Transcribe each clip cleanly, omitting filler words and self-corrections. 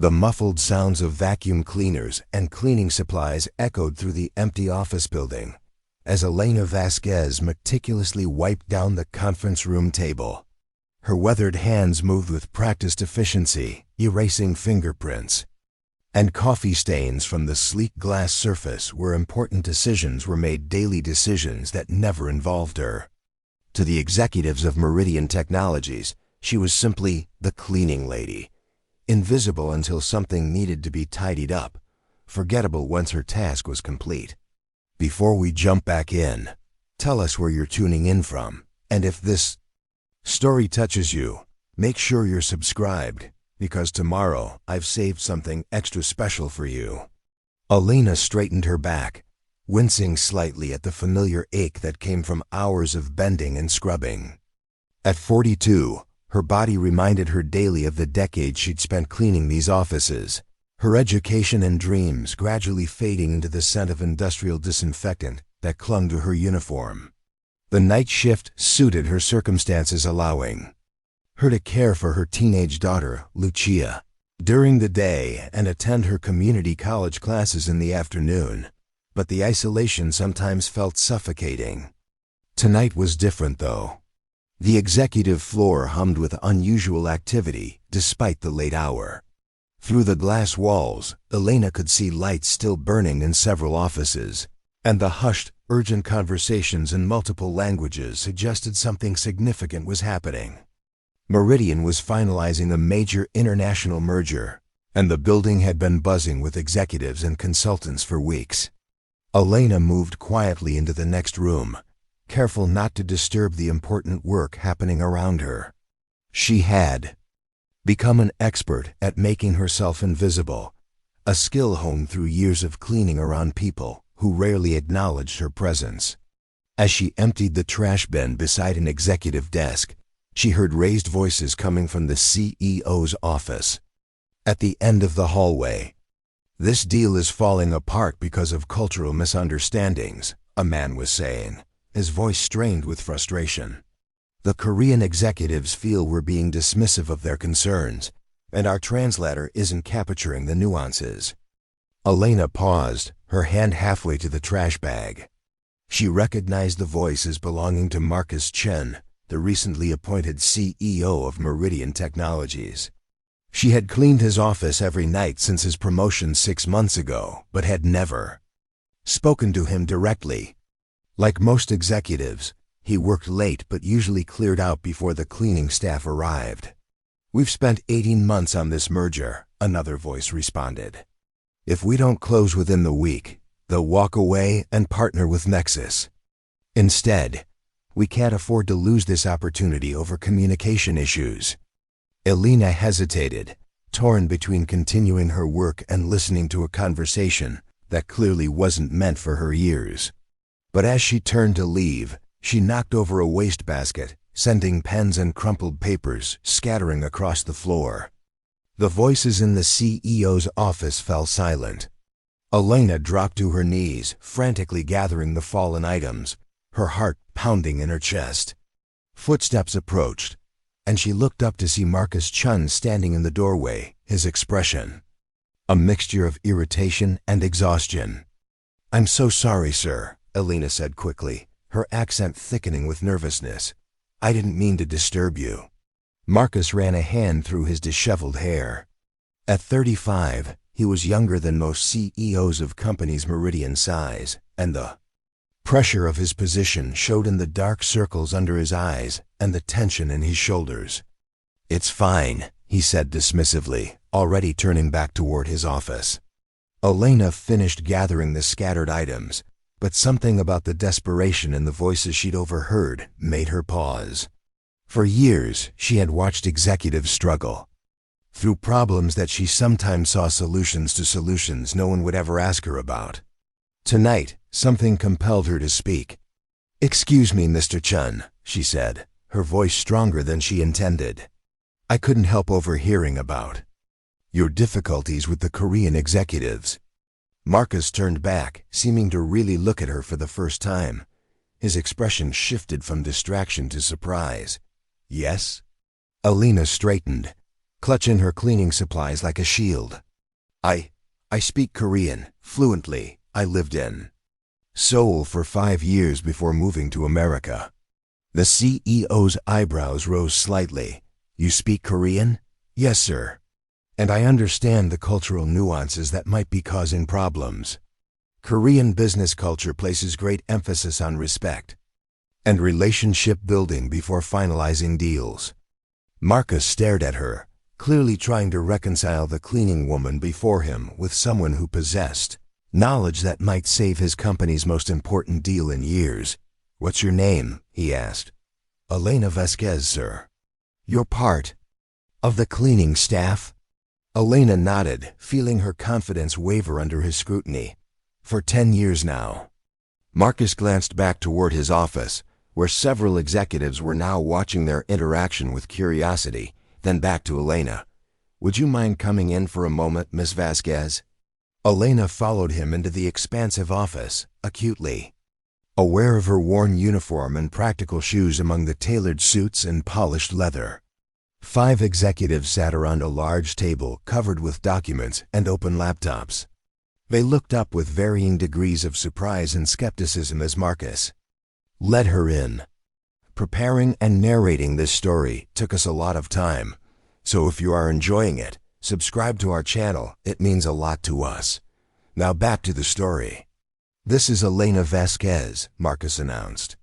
The muffled sounds of vacuum cleaners and cleaning supplies echoed through the empty office building as Elena Vasquez meticulously wiped down the conference room table. Her weathered hands moved with practiced efficiency, erasing fingerprints and coffee stains from the sleek glass surface where important decisions were made, daily decisions that never involved her. To the executives of Meridian Technologies, she was simply the cleaning lady, invisible until something needed to be tidied up, forgettable once her task was complete. Before we jump back in, tell us where you're tuning in from, and if this story touches you, make sure you're subscribed, because tomorrow I've saved something extra special for you. Elena straightened her back, wincing slightly at the familiar ache that came from hours of bending and scrubbing. At 42, her body reminded her daily of the decades she'd spent cleaning these offices, her education and dreams gradually fading into the scent of industrial disinfectant that clung to her uniform. The night shift suited her circumstances, allowing her to care for her teenage daughter, Lucia, during the day and attend her community college classes in the afternoon, but the isolation sometimes felt suffocating. Tonight was different, though. The executive floor hummed with unusual activity despite the late hour. Through the glass walls, Elena could see lights still burning in several offices, and the hushed, urgent conversations in multiple languages suggested something significant was happening. Meridian was finalizing a major international merger, and the building had been buzzing with executives and consultants for weeks. Elena moved quietly into the next room, careful not to disturb the important work happening around her. She had become an expert at making herself invisible, a skill honed through years of cleaning around people who rarely acknowledged her presence. As she emptied the trash bin beside an executive desk, she heard raised voices coming from the CEO's office. At the end of the hallway, "This deal is falling apart because of cultural misunderstandings," a man was saying, his voice strained with frustration. "The Korean executives feel we're being dismissive of their concerns, and our translator isn't capturing the nuances." Elena paused, her hand halfway to the trash bag. She recognized the voice as belonging to Marcus Chen, the recently appointed CEO of Meridian Technologies. She had cleaned his office every night since his promotion 6 months ago, but had never spoken to him directly. Like most executives, he worked late but usually cleared out before the cleaning staff arrived. "We've spent 18 months on this merger," another voice responded. "If we don't close within the week, they'll walk away and partner with Nexus. Instead, we can't afford to lose this opportunity over communication issues." Elena hesitated, torn between continuing her work and listening to a conversation that clearly wasn't meant for her ears. But as she turned to leave, she knocked over a wastebasket, sending pens and crumpled papers scattering across the floor. The voices in the CEO's office fell silent. Elena dropped to her knees, frantically gathering the fallen items, her heart pounding in her chest. Footsteps approached, and she looked up to see Marcus Chun standing in the doorway, his expression a mixture of irritation and exhaustion. "I'm so sorry, sir," Elena said quickly, her accent thickening with nervousness. "I didn't mean to disturb you." Marcus ran a hand through his disheveled hair. At 35, he was younger than most CEOs of companies Meridian size, and the pressure of his position showed in the dark circles under his eyes and the tension in his shoulders. "It's fine," he said dismissively, already turning back toward his office. Elena finished gathering the scattered items, but something about the desperation in the voices she'd overheard made her pause. For years, she had watched executives struggle through problems that she sometimes saw solutions to solutions no one would ever ask her about. Tonight, something compelled her to speak. "Excuse me, Mr. Chun," she said, her voice stronger than she intended. "I couldn't help overhearing about your difficulties with the Korean executives." Marcus turned back, seeming to really look at her for the first time. His expression shifted from distraction to surprise. "Yes?" Elena straightened, clutching her cleaning supplies like a shield. I speak Korean fluently. I lived in Seoul for 5 years before moving to America. The CEO's eyebrows rose slightly. You speak Korean? Yes, sir. And I understand the cultural nuances that might be causing problems. Korean business culture places great emphasis on respect and relationship building before finalizing deals. Marcus stared at her, clearly trying to reconcile the cleaning woman before him with someone who possessed knowledge that might save his company's most important deal in years. What's your name? He asked. Elena Vasquez, sir. You're part of the cleaning staff? Elena nodded, feeling her confidence waver under his scrutiny. For 10 years now. Marcus glanced back toward his office, where several executives were now watching their interaction with curiosity, then back to Elena. Would you mind coming in for a moment, Miss Vasquez? Elena followed him into the expansive office, acutely aware of her worn uniform and practical shoes among the tailored suits and polished leather. 5 executives sat around a large table covered with documents and open laptops. They looked up with varying degrees of surprise and skepticism as Marcus led her in. Preparing and narrating this story took us a lot of time, so if you are enjoying it, subscribe to our channel. It means a lot to us. Now back to the story. This is Elena Vasquez, Marcus announced.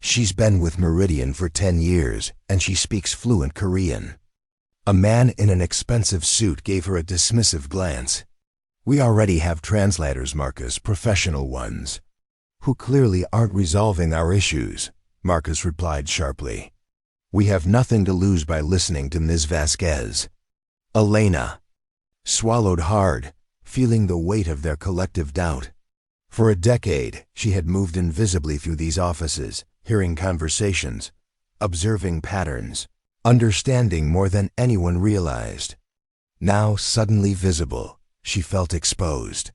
She's been with Meridian for 10 years, and she speaks fluent Korean. A man in an expensive suit gave her a dismissive glance. We already have translators, Marcus, professional ones, who clearly aren't resolving our issues, Marcus replied sharply. We have nothing to lose by listening to Ms. Vasquez. Elena swallowed hard, feeling the weight of their collective doubt. For a decade, she had moved invisibly through these offices, hearing conversations, observing patterns, understanding more than anyone realized. Now, suddenly visible, she felt exposed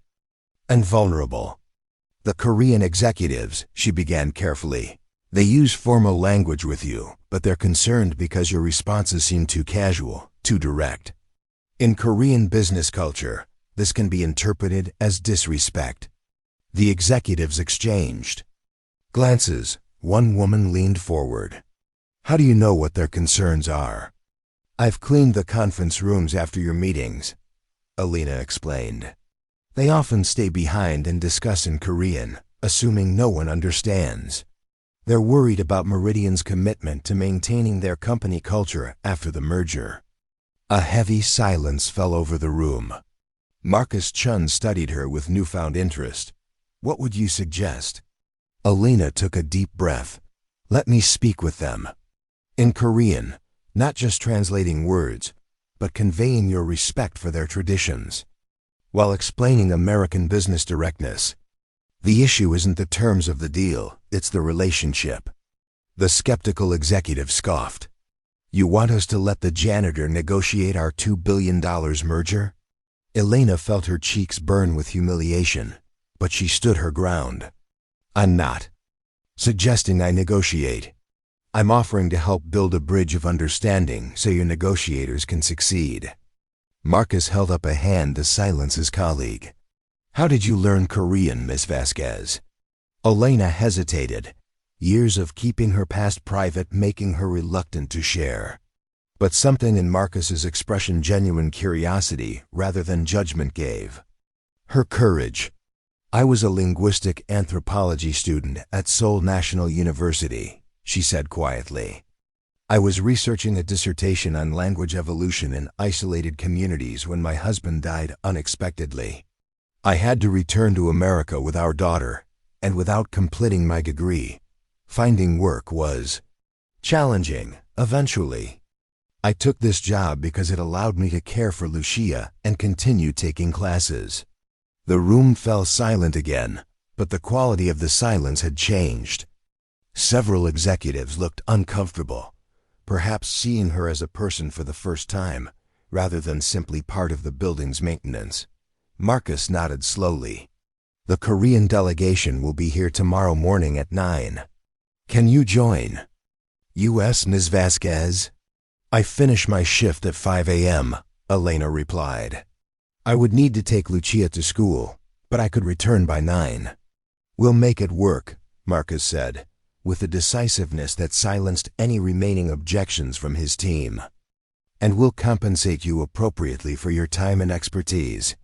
and vulnerable. The Korean executives, she began carefully. They use formal language with you, but they're concerned because your responses seem too casual, too direct. In Korean business culture, this can be interpreted as disrespect. The executives exchanged glances. One woman leaned forward. How do you know what their concerns are? I've cleaned the conference rooms after your meetings, Elena explained. They often stay behind and discuss in Korean, assuming no one understands. They're worried about Meridian's commitment to maintaining their company culture after the merger. A heavy silence fell over the room. Marcus Chun studied her with newfound interest. What would you suggest? Elena took a deep breath. Let me speak with them. In Korean, not just translating words, but conveying your respect for their traditions, while explaining American business directness. The issue isn't the terms of the deal, it's the relationship. The skeptical executive scoffed. You want us to let the janitor negotiate our $2 billion merger? Elena felt her cheeks burn with humiliation, but she stood her ground. I'm not suggesting I negotiate. I'm offering to help build a bridge of understanding so your negotiators can succeed. Marcus held up a hand to silence his colleague. How did you learn Korean, Miss Vasquez? Elena hesitated, years of keeping her past private making her reluctant to share. But something in Marcus's expression genuine curiosity rather than judgment gave her courage. I was a linguistic anthropology student at Seoul National University, she said quietly. I was researching a dissertation on language evolution in isolated communities when my husband died unexpectedly. I had to return to America with our daughter, and without completing my degree, finding work was challenging, eventually. I took this job because it allowed me to care for Lucia and continue taking classes. The room fell silent again, but the quality of the silence had changed. Several executives looked uncomfortable, perhaps seeing her as a person for the first time, rather than simply part of the building's maintenance. Marcus nodded slowly. The Korean delegation will be here tomorrow morning at 9. Can you join? U.S. Ms. Vasquez? I finish my shift at 5 a.m., Elena replied. I would need to take Lucia to school, but I could return by 9. We'll make it work, Marcus said, with a decisiveness that silenced any remaining objections from his team. And we'll compensate you appropriately for your time and expertise.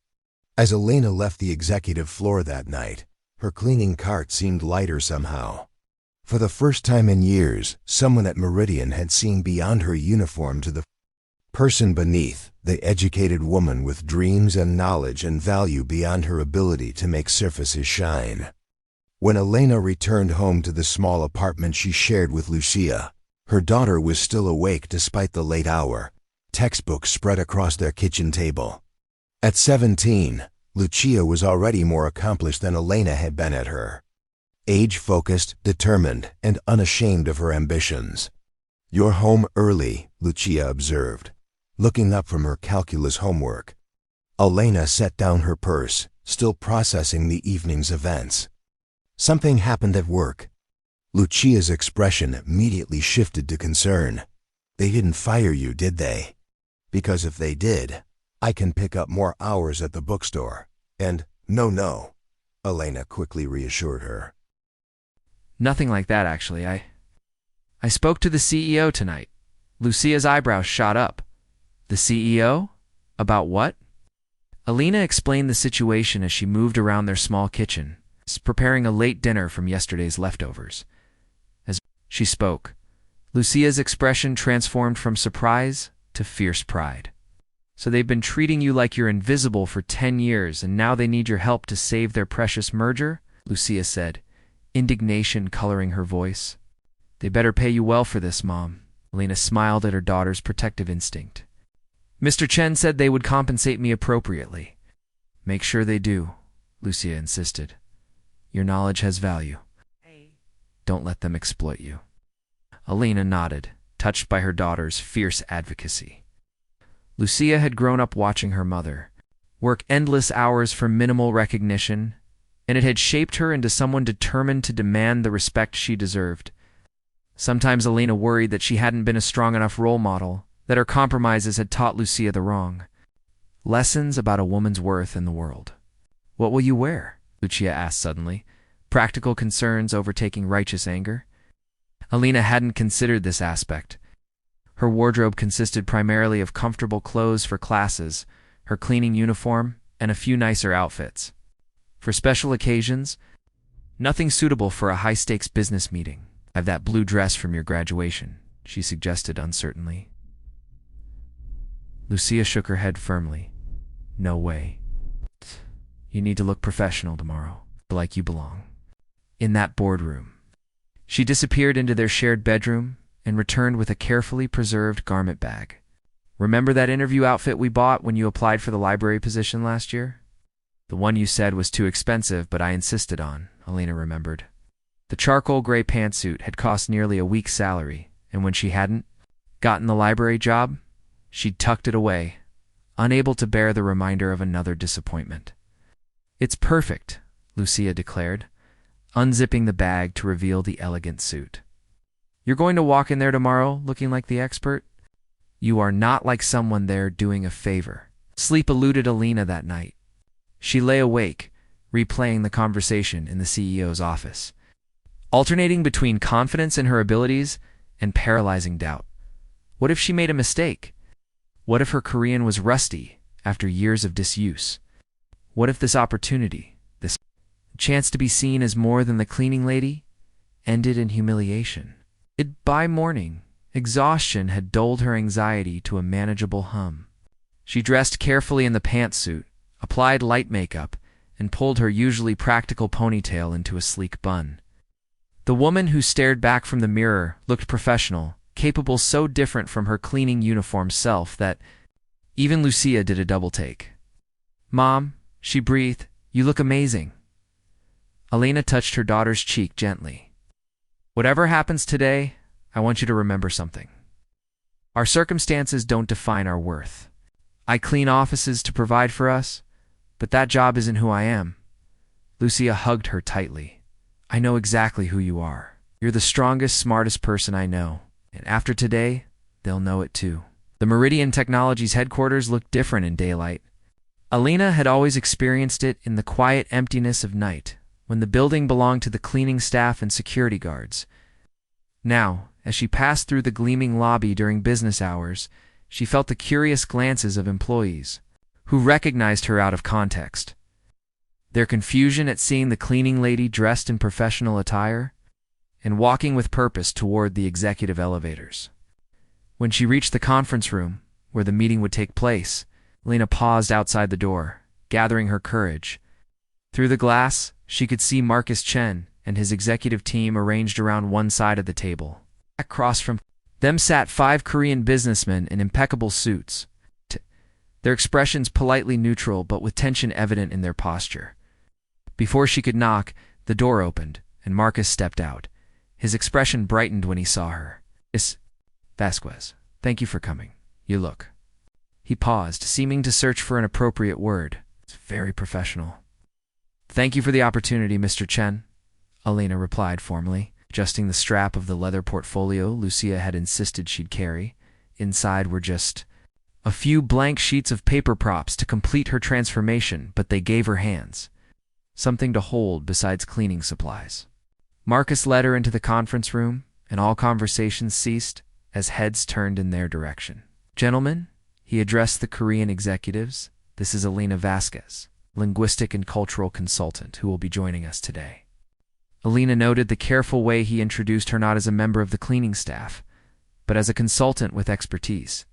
As Elena left the executive floor that night, her cleaning cart seemed lighter somehow. For the first time in years, someone at Meridian had seen beyond her uniform to the person beneath, the educated woman with dreams and knowledge and value beyond her ability to make surfaces shine. When Elena returned home to the small apartment she shared with Lucia, her daughter was still awake despite the late hour, textbooks spread across their kitchen table. At 17, Lucia was already more accomplished than Elena had been at her. Age-focused, determined, and unashamed of her ambitions. You're home early, Lucia observed, looking up from her calculus homework. Elena set down her purse, still processing the evening's events. Something happened at work. Lucia's expression immediately shifted to concern. They didn't fire you, did they? Because if they did, I can pick up more hours at the bookstore. And no, Elena quickly reassured her. Nothing like that, actually. I spoke to the CEO tonight. Lucia's eyebrows shot up. The CEO? About what? Elena explained the situation as she moved around their small kitchen, preparing a late dinner from yesterday's leftovers. As she spoke, Lucia's expression transformed from surprise to fierce pride. So they've been treating you like you're invisible for 10 years, and now they need your help to save their precious merger? Lucia said, indignation coloring her voice. They better pay you well for this, Mom. Elena smiled at her daughter's protective instinct. Mr. Chen said they would compensate me appropriately. Make sure they do, Lucia insisted. Your knowledge has value. Don't let them exploit you. Elena nodded, touched by her daughter's fierce advocacy. Lucia had grown up watching her mother work endless hours for minimal recognition, and it had shaped her into someone determined to demand the respect she deserved. Sometimes Elena worried that she hadn't been a strong enough role model, that her compromises had taught Lucia the wrong. Lessons about a woman's worth in the world. What will you wear? Lucia asked suddenly, practical concerns overtaking righteous anger. Elena hadn't considered this aspect. Her wardrobe consisted primarily of comfortable clothes for classes, her cleaning uniform, and a few nicer outfits. For special occasions, nothing suitable for a high-stakes business meeting. I have that blue dress from your graduation, she suggested uncertainly. Lucia shook her head firmly. No way. You need to look professional tomorrow, like you belong. In that boardroom. She disappeared into their shared bedroom and returned with a carefully preserved garment bag. Remember that interview outfit we bought when you applied for the library position last year? The one you said was too expensive, but I insisted on, Elena remembered. The charcoal gray pantsuit had cost nearly a week's salary, and when she hadn't gotten the library job, she'd tucked it away, unable to bear the reminder of another disappointment. It's perfect, Lucia declared, unzipping the bag to reveal the elegant suit. You're going to walk in there tomorrow looking like the expert? You are not like someone there doing a favor. Sleep eluded Elena that night. She lay awake, replaying the conversation in the CEO's office, alternating between confidence in her abilities and paralyzing doubt. What if she made a mistake? What if her Korean was rusty after years of disuse? What if this opportunity, this chance to be seen as more than the cleaning lady, ended in humiliation? By morning, exhaustion had dulled her anxiety to a manageable hum. She dressed carefully in the pantsuit, applied light makeup, and pulled her usually practical ponytail into a sleek bun. The woman who stared back from the mirror looked professional, capable so different from her cleaning uniform self that even Lucia did a double take. Mom, she breathed, you look amazing. Elena touched her daughter's cheek gently. Whatever happens today, I want you to remember something. Our circumstances don't define our worth. I clean offices to provide for us, but that job isn't who I am. Lucia hugged her tightly. I know exactly who you are. You're the strongest, smartest person I know. And after today, they'll know it too. The Meridian Technologies headquarters looked different in daylight. Elena had always experienced it in the quiet emptiness of night, when the building belonged to the cleaning staff and security guards. Now, as she passed through the gleaming lobby during business hours, she felt the curious glances of employees, who recognized her out of context. Their confusion at seeing the cleaning lady dressed in professional attire and walking with purpose toward the executive elevators. When she reached the conference room, where the meeting would take place, Elena paused outside the door, gathering her courage. Through the glass, she could see Marcus Chen and his executive team arranged around one side of the table. Across from them sat 5 Korean businessmen in impeccable suits, their expressions politely neutral but with tension evident in their posture. Before she could knock, the door opened, and Marcus stepped out. His expression brightened when he saw her. "Miss Vasquez, thank you for coming. You look." He paused, seeming to search for an appropriate word. "It's very professional." "Thank you for the opportunity, Mr. Chen," Elena replied formally, adjusting the strap of the leather portfolio Lucia had insisted she'd carry. Inside were just a few blank sheets of paper props to complete her transformation, but they gave her hands something to hold besides cleaning supplies. Marcus led her into the conference room, and all conversations ceased as heads turned in their direction. "Gentlemen," he addressed the Korean executives, "this is Elena Vasquez, linguistic and cultural consultant, who will be joining us today." Elena noted the careful way he introduced her not as a member of the cleaning staff, but as a consultant with expertise.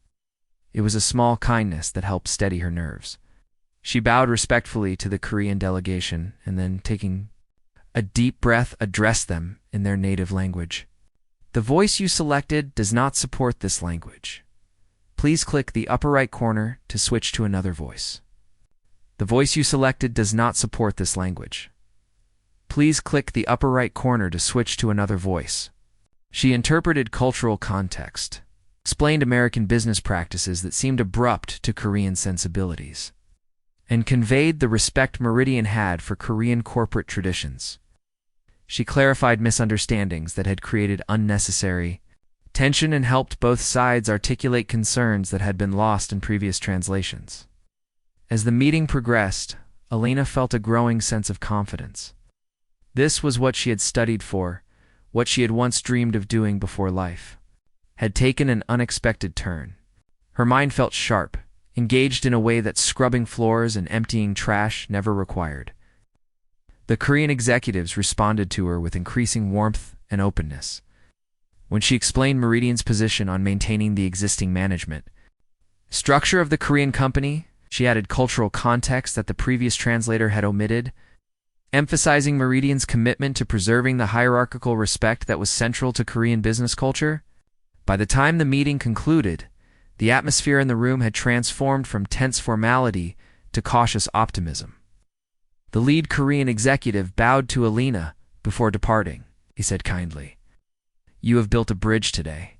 It was a small kindness that helped steady her nerves. She bowed respectfully to the Korean delegation and then, taking a deep breath, addressed them in their native language. "The voice you selected does not support this language. Please click the upper right corner to switch to another voice." The voice you selected does not support this language. Please click the upper right corner to switch to another voice. She interpreted cultural context, explained American business practices that seemed abrupt to Korean sensibilities, and conveyed the respect Meridian had for Korean corporate traditions. She clarified misunderstandings that had created unnecessary tension and helped both sides articulate concerns that had been lost in previous translations. As the meeting progressed, Elena felt a growing sense of confidence. This was what she had studied for, what she had once dreamed of doing before life had taken an unexpected turn. Her mind felt sharp, engaged in a way that scrubbing floors and emptying trash never required. The Korean executives responded to her with increasing warmth and openness. When she explained Meridian's position on maintaining the existing management structure of the Korean company, she added cultural context that the previous translator had omitted, emphasizing Meridian's commitment to preserving the hierarchical respect that was central to Korean business culture. By the time the meeting concluded, the atmosphere in the room had transformed from tense formality to cautious optimism. The lead Korean executive bowed to Elena before departing. He said kindly, "You have built a bridge today."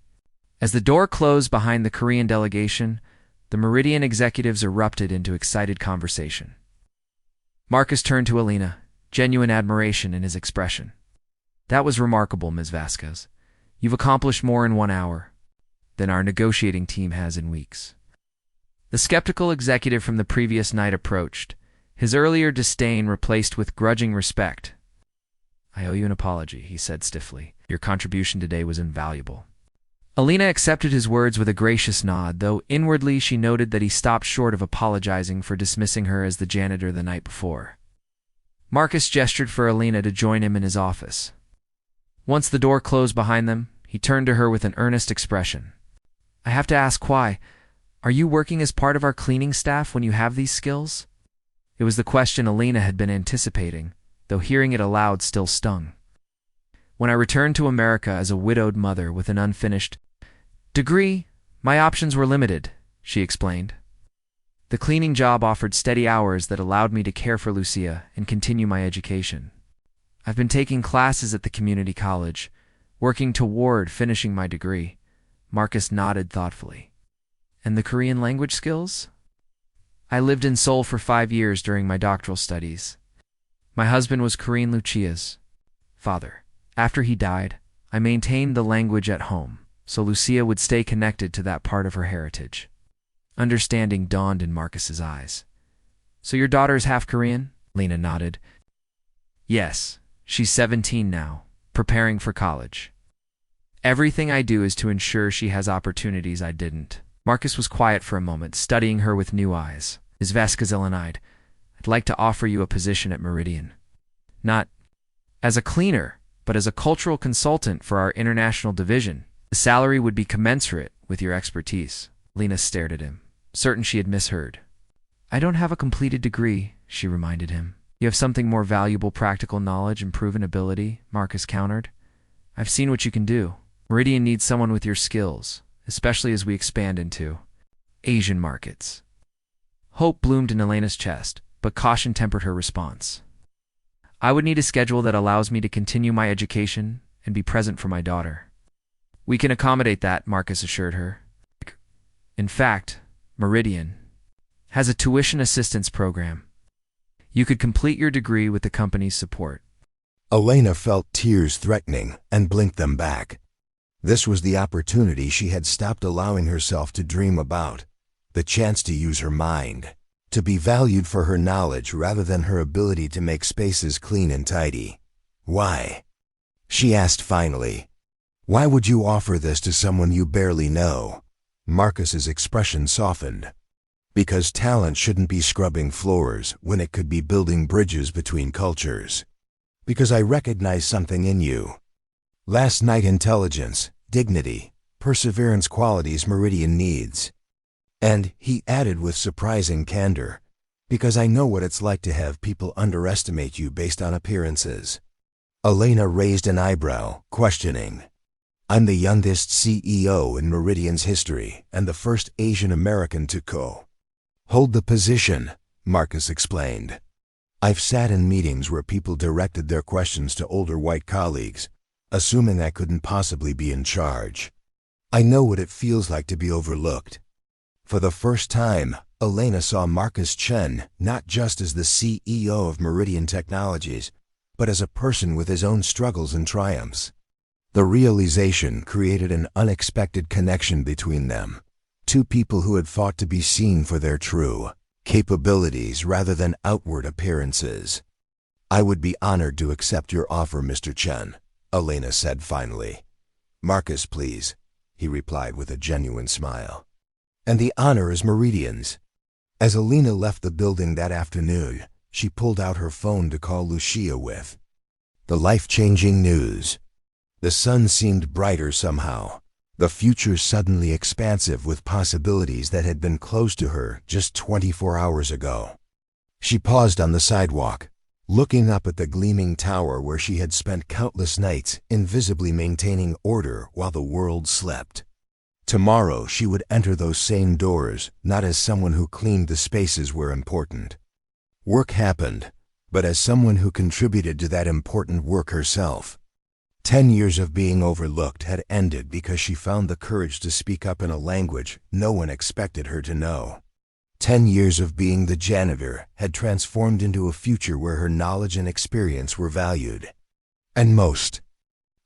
As the door closed behind the Korean delegation, the Meridian executives erupted into excited conversation. Marcus turned to Elena, genuine admiration in his expression. "That was remarkable, Ms. Vasquez. You've accomplished more in 1 hour than our negotiating team has in weeks." The skeptical executive from the previous night approached, his earlier disdain replaced with grudging respect. "I owe you an apology," he said stiffly. "Your contribution today was invaluable." Elena accepted his words with a gracious nod, though inwardly she noted that he stopped short of apologizing for dismissing her as the janitor the night before. Marcus gestured for Elena to join him in his office. Once the door closed behind them, he turned to her with an earnest expression. "I have to ask why. Are you working as part of our cleaning staff when you have these skills?" It was the question Elena had been anticipating, though hearing it aloud still stung. "When I returned to America as a widowed mother with an unfinished degree, my options were limited," she explained. "The cleaning job offered steady hours that allowed me to care for Lucia and continue my education. I've been taking classes at the community college, working toward finishing my degree." Marcus nodded thoughtfully. "And the Korean language skills?" "I lived in Seoul for 5 years during my doctoral studies. My husband was Korean Lucia's father. After he died, I maintained the language at home, so Lucia would stay connected to that part of her heritage. Understanding dawned in Marcus's eyes. So your daughter is half Korean? Lena nodded. Yes, she's 17 now, preparing for college. Everything I do is to ensure she has opportunities I didn't. Marcus was quiet for a moment, studying her with new eyes. Ms. Vasquez eyed. I'd like to offer you a position at Meridian. Not as a cleaner, but as a cultural consultant for our international division. The salary would be commensurate with your expertise. Lena stared at him, certain she had misheard. I don't have a completed degree, she reminded him. You have something more valuable, practical knowledge and proven ability, Marcus countered. I've seen what you can do. Meridian needs someone with your skills, especially as we expand into Asian markets. Hope bloomed in Elena's chest, but caution tempered her response. I would need a schedule that allows me to continue my education and be present for my daughter. We can accommodate that, Marcus assured her. In fact, Meridian has a tuition assistance program. You could complete your degree with the company's support. Elena felt tears threatening and blinked them back. This was the opportunity she had stopped allowing herself to dream about, the chance to use her mind, to be valued for her knowledge rather than her ability to make spaces clean and tidy. Why? She asked finally. Why would you offer this to someone you barely know? Marcus's expression softened. Because talent shouldn't be scrubbing floors when it could be building bridges between cultures. Because I recognize something in you. Last night, intelligence, dignity, perseverance, qualities Meridian needs. And, he added with surprising candor, because I know what it's like to have people underestimate you based on appearances. Elena raised an eyebrow, questioning. I'm the youngest CEO in Meridian's history and the first Asian American to hold the position, Marcus explained. I've sat in meetings where people directed their questions to older white colleagues, assuming I couldn't possibly be in charge. I know what it feels like to be overlooked. For the first time, Elena saw Marcus Chen not just as the CEO of Meridian Technologies, but as a person with his own struggles and triumphs. The realization created an unexpected connection between them. Two people who had fought to be seen for their true capabilities rather than outward appearances. I would be honored to accept your offer, Mr. Chen, Elena said finally. Marcus, please, he replied with a genuine smile. And the honor is Meridian's. As Elena left the building that afternoon, she pulled out her phone to call Lucia with the life-changing news. The sun seemed brighter somehow, the future suddenly expansive with possibilities that had been closed to her just 24 hours ago. She paused on the sidewalk, looking up at the gleaming tower where she had spent countless nights invisibly maintaining order while the world slept. Tomorrow she would enter those same doors, not as someone who cleaned the spaces where important work happened, but as someone who contributed to that important work herself. 10 years of being overlooked had ended because she found the courage to speak up in a language no one expected her to know. 10 years of being the janitor had transformed into a future where her knowledge and experience were valued. And most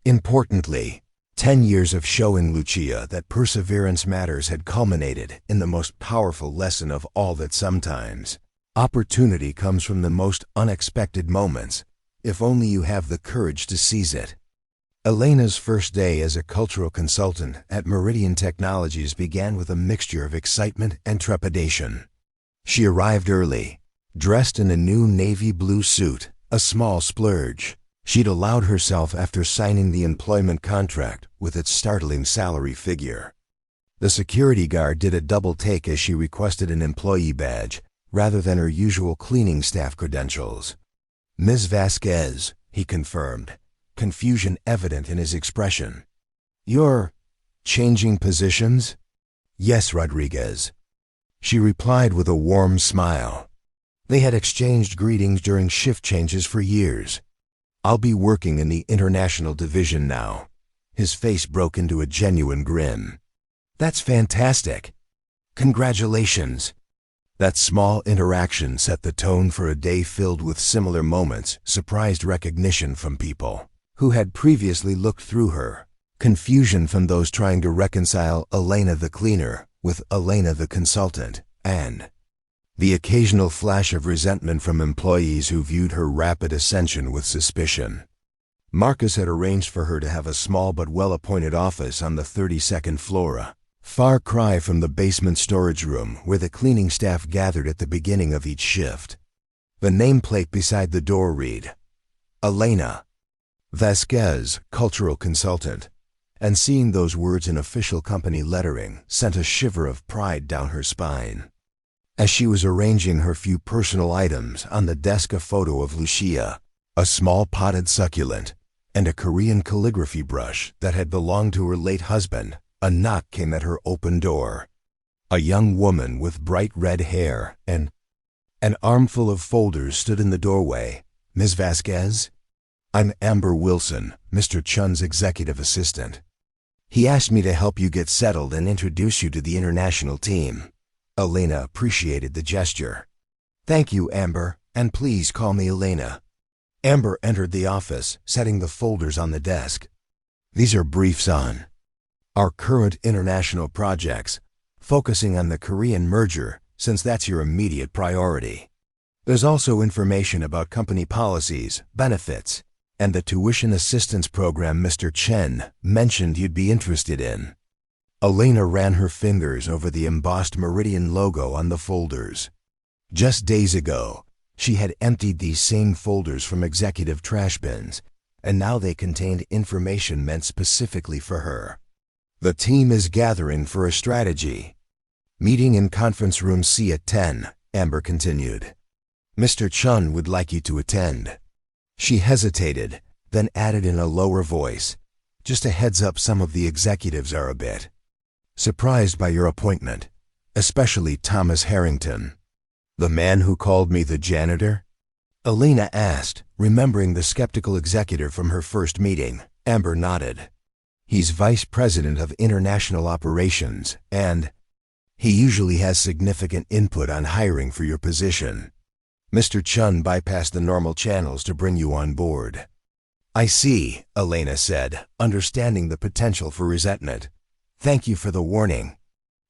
importantly, 10 years of showing Lucia that perseverance matters had culminated in the most powerful lesson of all, that sometimes opportunity comes from the most unexpected moments, if only you have the courage to seize it. Elena's first day as a cultural consultant at Meridian Technologies began with a mixture of excitement and trepidation. She arrived early, dressed in a new navy blue suit, a small splurge she'd allowed herself after signing the employment contract with its startling salary figure. The security guard did a double take as she requested an employee badge rather than her usual cleaning staff credentials. Ms. Vasquez, he confirmed, confusion evident in his expression. You're changing positions? Yes, Rodriguez. She replied with a warm smile. They had exchanged greetings during shift changes for years. I'll be working in the international division now. His face broke into a genuine grin. That's fantastic. Congratulations. That small interaction set the tone for a day filled with similar moments, surprised recognition from people who had previously looked through her, Confusion from those trying to reconcile Elena the cleaner with Elena the consultant, and the occasional flash of resentment from employees who viewed her rapid ascension with suspicion. Marcus had arranged for her to have a small but well-appointed office on the 32nd floor, a far cry from the basement storage room where the cleaning staff gathered at the beginning of each shift. The nameplate beside the door read, Elena Vasquez, Cultural Consultant, and seeing those words in official company lettering sent a shiver of pride down her spine. As she was arranging her few personal items on the desk, a photo of Lucia, a small potted succulent, and a Korean calligraphy brush that had belonged to her late husband, a knock came at her open door. A young woman with bright red hair and an armful of folders stood in the doorway. Ms. Vasquez? I'm Amber Wilson, Mr. Chun's executive assistant. He asked me to help you get settled and introduce you to the international team. Elena appreciated the gesture. Thank you, Amber, and please call me Elena. Amber entered the office, setting the folders on the desk. These are briefs on our current international projects, focusing on the Korean merger since that's your immediate priority. There's also information about company policies, benefits, and the tuition assistance program Mr. Chen mentioned you'd be interested in. Elena ran her fingers over the embossed Meridian logo on the folders. Just days ago, she had emptied these same folders from executive trash bins, and now they contained information meant specifically for her. The team is gathering for a strategy meeting in conference room C at 10, Amber continued. Mr. Chun would like you to attend. She hesitated, then added in a lower voice, just a heads up, some of the executives are a bit surprised by your appointment, especially Thomas Harrington. The man who called me the janitor? Elena asked, remembering the skeptical executive from her first meeting. Amber nodded. He's vice president of international operations, and he usually has significant input on hiring for your position. Mr. Chun bypassed the normal channels to bring you on board. I see, Elena said, understanding the potential for resentment. Thank you for the warning.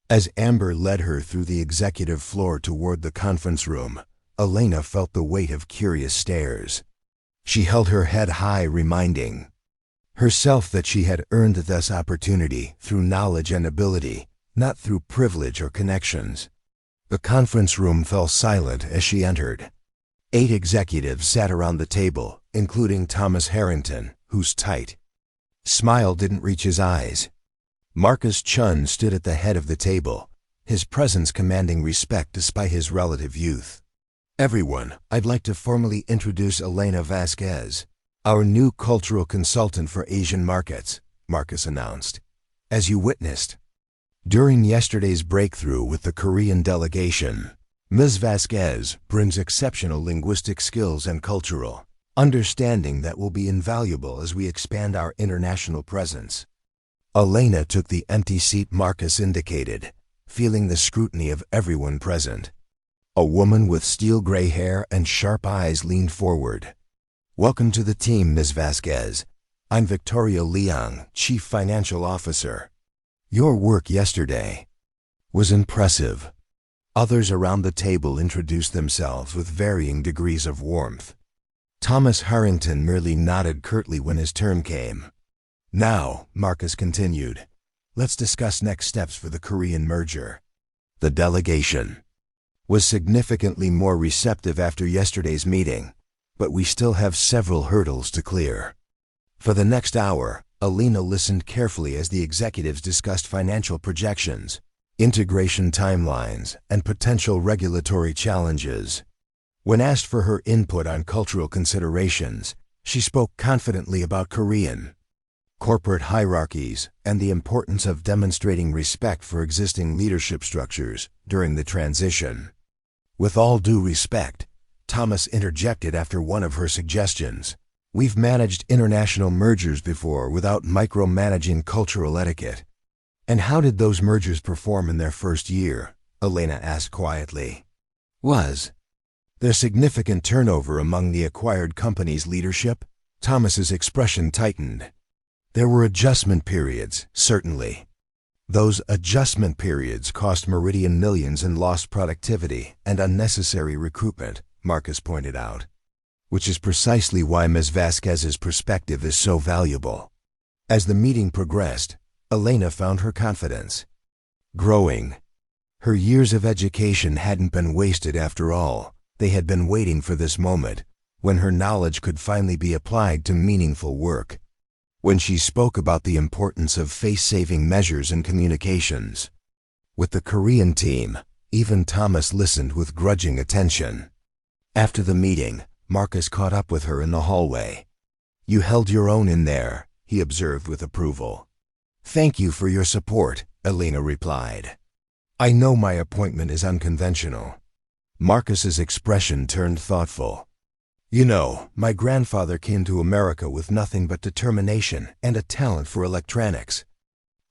As Amber led her through the executive floor toward the conference room, Elena felt the weight of curious stares. She held her head high, reminding herself that she had earned this opportunity through knowledge and ability, not through privilege or connections. The conference room fell silent as she entered. 8 executives sat around the table, including Thomas Harrington, whose tight smile didn't reach his eyes. Marcus Chun stood at the head of the table, his presence commanding respect despite his relative youth. Everyone, I'd like to formally introduce Elena Vasquez, our new cultural consultant for Asian markets, Marcus announced. As you witnessed during yesterday's breakthrough with the Korean delegation, Ms. Vasquez brings exceptional linguistic skills and cultural understanding that will be invaluable as we expand our international presence. Elena took the empty seat Marcus indicated, feeling the scrutiny of everyone present. A woman with steel gray hair and sharp eyes leaned forward. Welcome to the team, Ms. Vasquez. I'm Victoria Leong, Chief Financial Officer. Your work yesterday was impressive. Others around the table introduced themselves with varying degrees of warmth. Thomas Harrington merely nodded curtly when his turn came. Now, Marcus continued, let's discuss next steps for the Korean merger. The delegation was significantly more receptive after yesterday's meeting, but we still have several hurdles to clear. For the next hour, Elena listened carefully as the executives discussed financial projections, integration timelines, and potential regulatory challenges. When asked for her input on cultural considerations, she spoke confidently about Korean corporate hierarchies and the importance of demonstrating respect for existing leadership structures during the transition. With all due respect, Thomas interjected after one of her suggestions. We've managed international mergers before without micromanaging cultural etiquette. And how did those mergers perform in their first year? Elena asked quietly. Was there significant turnover among the acquired company's leadership? Thomas's expression tightened. There were adjustment periods, certainly. Those adjustment periods cost Meridian millions in lost productivity and unnecessary recruitment, Marcus pointed out. Which is precisely why Ms. Vasquez's perspective is so valuable. As the meeting progressed, Elena found her confidence growing. Her years of education hadn't been wasted after all. They had been waiting for this moment, when her knowledge could finally be applied to meaningful work. When she spoke about the importance of face-saving measures in communications with the Korean team, even Thomas listened with grudging attention. After the meeting, Marcus caught up with her in the hallway. "You held your own in there," he observed with approval. "Thank you for your support," Elena replied. "I know my appointment is unconventional." Marcus's expression turned thoughtful. "You know, my grandfather came to America with nothing but determination and a talent for electronics.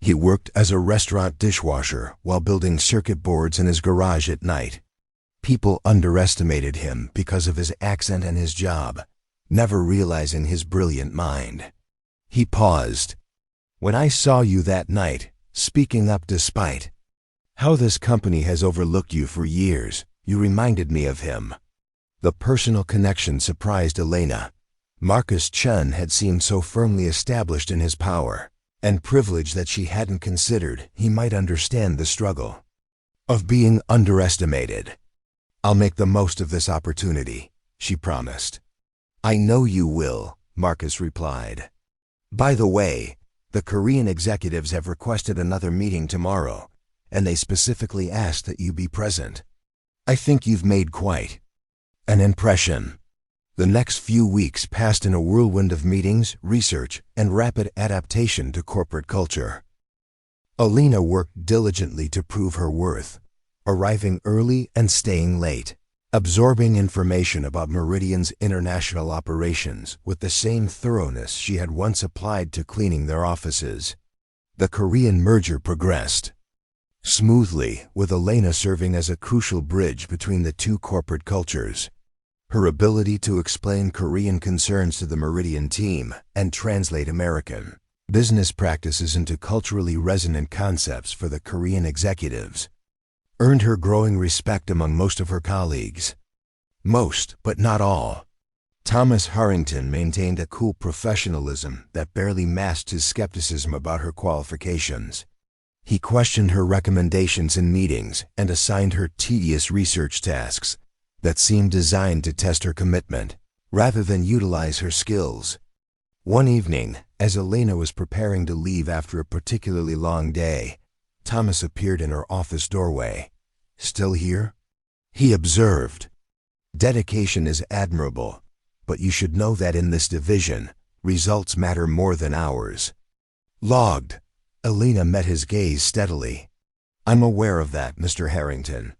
He worked as a restaurant dishwasher while building circuit boards in his garage at night. People underestimated him because of his accent and his job, never realizing his brilliant mind." He paused. "When I saw you that night, speaking up despite how this company has overlooked you for years, you reminded me of him." The personal connection surprised Elena. Marcus Chen had seemed so firmly established in his power and privilege that she hadn't considered he might understand the struggle of being underestimated. "I'll make the most of this opportunity," she promised. "I know you will," Marcus replied. "By the way, the Korean executives have requested another meeting tomorrow, and they specifically asked that you be present. I think you've made quite an impression." The next few weeks passed in a whirlwind of meetings, research, and rapid adaptation to corporate culture. Elena worked diligently to prove her worth, arriving early and staying late, absorbing information about Meridian's international operations with the same thoroughness she had once applied to cleaning their offices. The Korean merger progressed smoothly, with Elena serving as a crucial bridge between the two corporate cultures. Her ability to explain Korean concerns to the Meridian team and translate American business practices into culturally resonant concepts for the Korean executives earned her growing respect among most of her colleagues. Most, but not all. Thomas Harrington maintained a cool professionalism that barely masked his skepticism about her qualifications. He questioned her recommendations in meetings and assigned her tedious research tasks that seemed designed to test her commitment, rather than utilize her skills. One evening, as Elena was preparing to leave after a particularly long day, Thomas appeared in her office doorway. "Still here?" he observed. "Dedication is admirable, but you should know that in this division, results matter more than hours." Logged. Elena met his gaze steadily. "I'm aware of that, Mr. Harrington.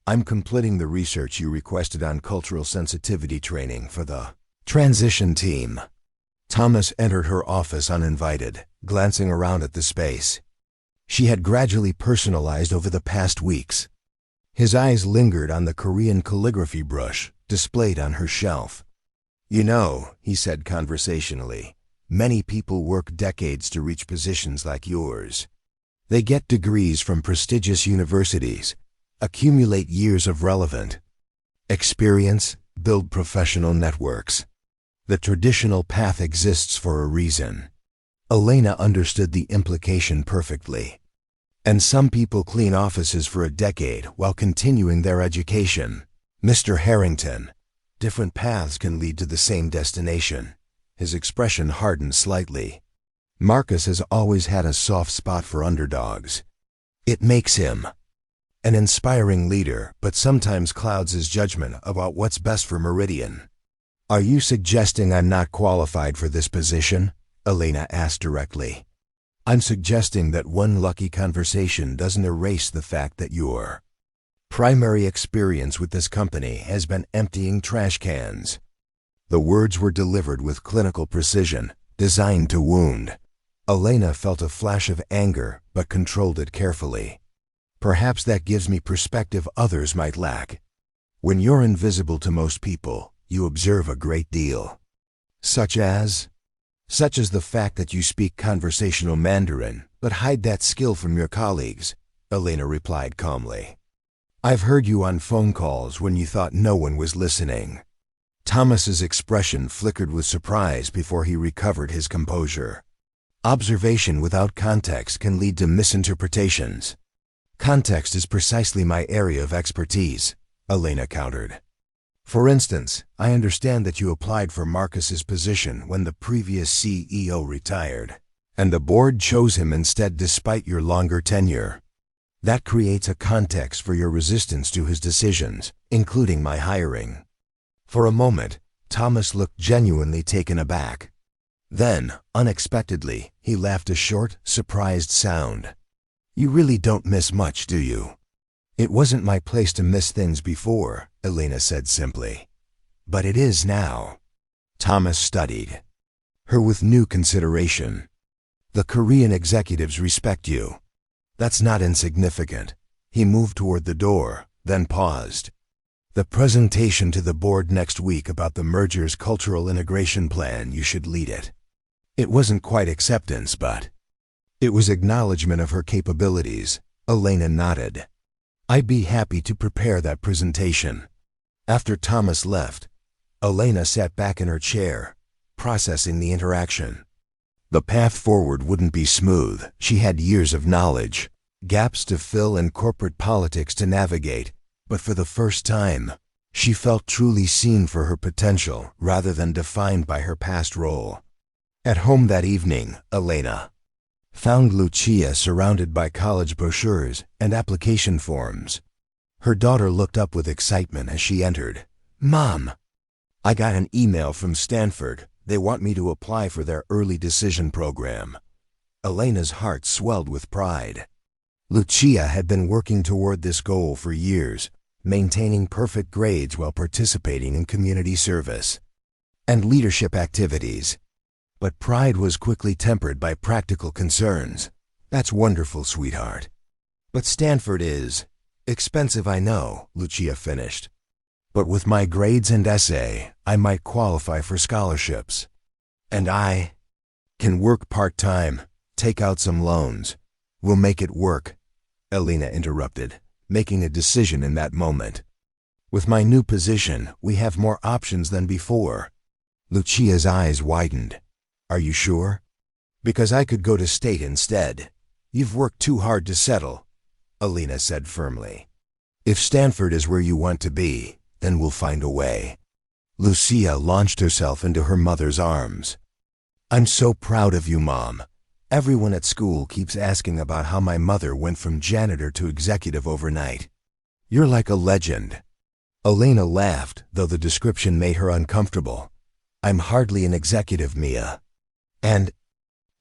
I'm completing the research you requested on cultural sensitivity training for the transition team." Thomas entered her office uninvited, glancing around at the space she had gradually personalized over the past weeks. His eyes lingered on the Korean calligraphy brush displayed on her shelf. "You know," he said conversationally, "many people work decades to reach positions like yours. They get degrees from prestigious universities, accumulate years of relevant experience, build professional networks. The traditional path exists for a reason." Elena understood the implication perfectly. "And some people clean offices for a decade while continuing their education. Mr. Harrington, different paths can lead to the same destination." His expression hardened slightly. Marcus has always had a soft spot for underdogs. It makes him an inspiring leader, but sometimes clouds his judgment about what's best for Meridian. "Are you suggesting I'm not qualified for this position?" Elena asked directly. "I'm suggesting that one lucky conversation doesn't erase the fact that your primary experience with this company has been emptying trash cans." The words were delivered with clinical precision, designed to wound. Elena felt a flash of anger, but controlled it carefully. "Perhaps that gives me perspective others might lack. When you're invisible to most people, you observe a great deal." "Such as?" such as the fact that you speak conversational Mandarin, but hide that skill from your colleagues, Elena replied calmly. I've heard you on phone calls when you thought no one was listening. Thomas's expression flickered with surprise before he recovered his composure. Observation without context can lead to misinterpretations. Context is precisely my area of expertise, Elena countered. For instance, I understand that you applied for Marcus's position when the previous CEO retired, and the board chose him instead despite your longer tenure. That creates a context for your resistance to his decisions, including my hiring. For a moment, Thomas looked genuinely taken aback. Then, unexpectedly, he laughed a short, surprised sound. You really don't miss much, do you? It wasn't my place to miss things before, Elena said simply. But it is now. Thomas studied her with new consideration. The Korean executives respect you. That's not insignificant. He moved toward the door, then paused. The presentation to the board next week about the merger's cultural integration plan, you should lead it. It wasn't quite acceptance, but it was acknowledgement of her capabilities. Elena nodded. I'd be happy to prepare that presentation. After Thomas left, Elena sat back in her chair, processing the interaction. The path forward wouldn't be smooth. She had years of knowledge, gaps to fill and corporate politics to navigate, but for the first time, she felt truly seen for her potential rather than defined by her past role. At home that evening, Elena found Lucia surrounded by college brochures and application forms. Her daughter looked up with excitement as she entered. Mom, I got an email from Stanford. They want me to apply for their early decision program. Elena's heart swelled with pride. Lucia had been working toward this goal for years, maintaining perfect grades while participating in community service and leadership activities. But pride was quickly tempered by practical concerns. That's wonderful, sweetheart. But Stanford is expensive, I know, Lucia finished. But with my grades and essay, I might qualify for scholarships. And I can work part-time, take out some loans. We'll make it work, Elena interrupted, making a decision in that moment. With my new position, we have more options than before. Lucia's eyes widened. Are you sure? Because I could go to state instead. You've worked too hard to settle, Elena said firmly. If Stanford is where you want to be, then we'll find a way. Lucia launched herself into her mother's arms. I'm so proud of you, Mom. Everyone at school keeps asking about how my mother went from janitor to executive overnight. You're like a legend. Elena laughed, though the description made her uncomfortable. I'm hardly an executive, Mia. And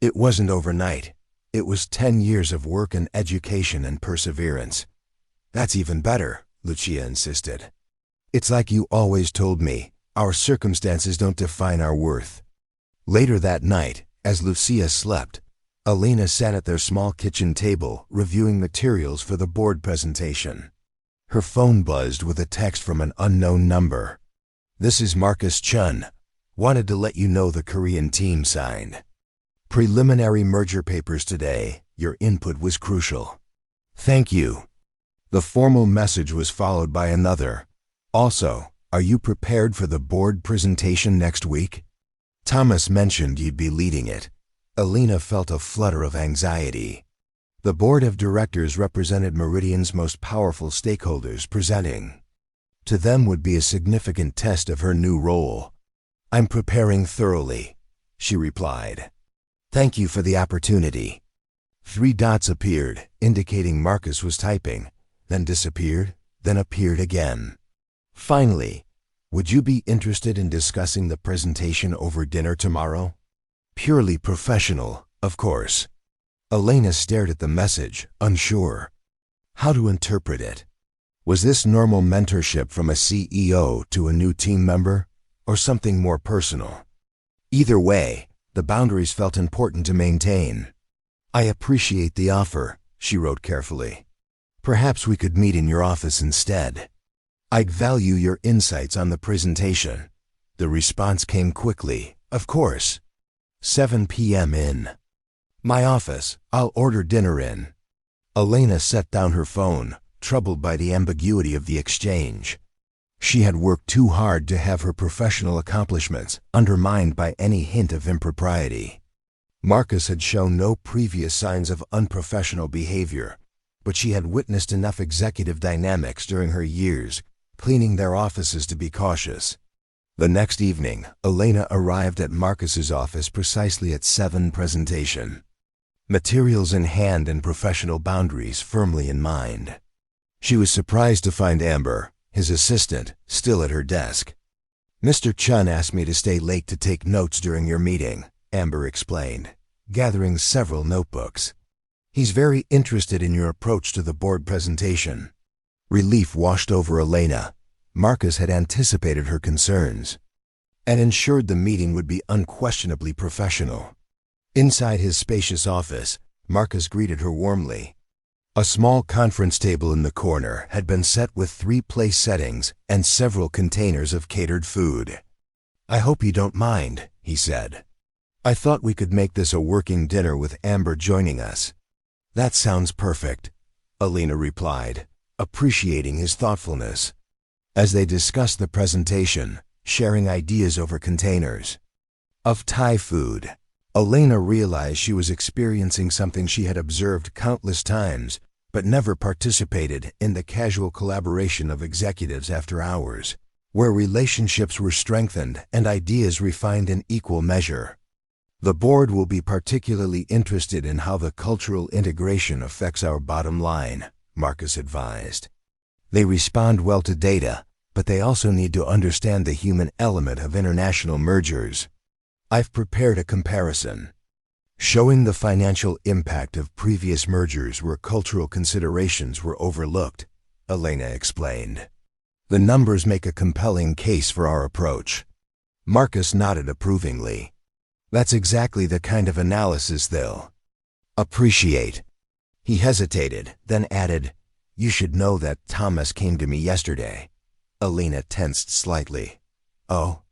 it wasn't overnight. It was 10 years of work and education and perseverance. That's even better, Lucia insisted. It's like you always told me, our circumstances don't define our worth. Later that night, as Lucia slept, Elena sat at their small kitchen table reviewing materials for the board presentation. Her phone buzzed with a text from an unknown number. This is Marcus Chun. Wanted to let you know the Korean team signed preliminary merger papers today. Your input was crucial. Thank you. The formal message was followed by another. Also, are you prepared for the board presentation next week? Thomas mentioned you'd be leading it. Elena felt a flutter of anxiety. The board of directors represented Meridian's most powerful stakeholders presenting. To them would be a significant test of her new role. I'm preparing thoroughly, she replied. Thank you for the opportunity. 3 dots appeared, indicating Marcus was typing, then disappeared, then appeared again. Finally, would you be interested in discussing the presentation over dinner tomorrow? Purely professional, of course. Elena stared at the message, unsure. How to interpret it? Was this normal mentorship from a CEO to a new team member, or something more personal? Either way, the boundaries felt important to maintain. I appreciate the offer, she wrote carefully. Perhaps we could meet in your office instead. I'd value your insights on the presentation. The response came quickly, of course. 7 p.m. in my office. I'll order dinner in. Elena set down her phone, troubled by the ambiguity of the exchange. She had worked too hard to have her professional accomplishments undermined by any hint of impropriety. Marcus had shown no previous signs of unprofessional behavior, but she had witnessed enough executive dynamics during her years cleaning their offices to be cautious. The next evening, Elena arrived at Marcus's office precisely at 7 presentation. Materials in hand and professional boundaries firmly in mind. She was surprised to find Amber, his assistant, still at her desk. "Mr. Chun asked me to stay late to take notes during your meeting," Amber explained, gathering several notebooks. "He's very interested in your approach to the board presentation." Relief washed over Elena. Marcus had anticipated her concerns and ensured the meeting would be unquestionably professional. Inside his spacious office, Marcus greeted her warmly. A small conference table in the corner had been set with 3 place settings and several containers of catered food. "I hope you don't mind," he said. "I thought we could make this a working dinner with Amber joining us." "That sounds perfect," Elena replied, appreciating his thoughtfulness. As they discussed the presentation, sharing ideas over containers of Thai food, Elena realized she was experiencing something she had observed countless times, but never participated in, the casual collaboration of executives after hours, where relationships were strengthened and ideas refined in equal measure. "The board will be particularly interested in how the cultural integration affects our bottom line," Marcus advised. "They respond well to data, but they also need to understand the human element of international mergers. I've prepared a comparison showing the financial impact of previous mergers where cultural considerations were overlooked," Elena explained. "The numbers make a compelling case for our approach." Marcus nodded approvingly. "That's exactly the kind of analysis they'll appreciate." He hesitated, then added, "You should know that Thomas came to me yesterday." Elena tensed slightly. "Oh?"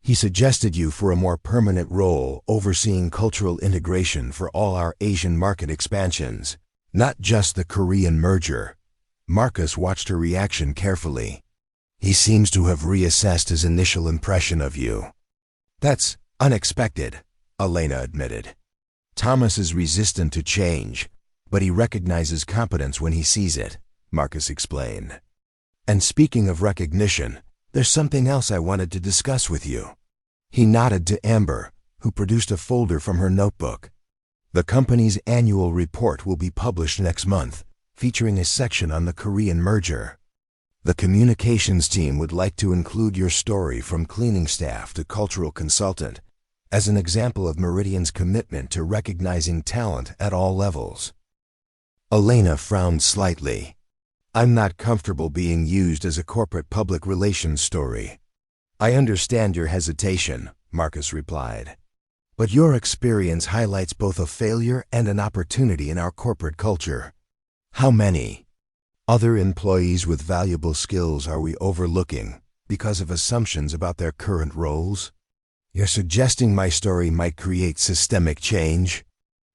"He suggested you for a more permanent role overseeing cultural integration for all our Asian market expansions, not just the Korean merger." Marcus watched her reaction carefully. "He seems to have reassessed his initial impression of you." "That's unexpected," Elena admitted. "Thomas is resistant to change, but he recognizes competence when he sees it," Marcus explained. "And speaking of recognition, there's something else I wanted to discuss with you." He nodded to Amber, who produced a folder from her notebook. "The company's annual report will be published next month, featuring a section on the Korean merger. The communications team would like to include your story from cleaning staff to cultural consultant as an example of Meridian's commitment to recognizing talent at all levels." Elena frowned slightly. "I'm not comfortable being used as a corporate public relations story." "I understand your hesitation," Marcus replied. "But your experience highlights both a failure and an opportunity in our corporate culture. How many other employees with valuable skills are we overlooking because of assumptions about their current roles?" "You're suggesting my story might create systemic change?"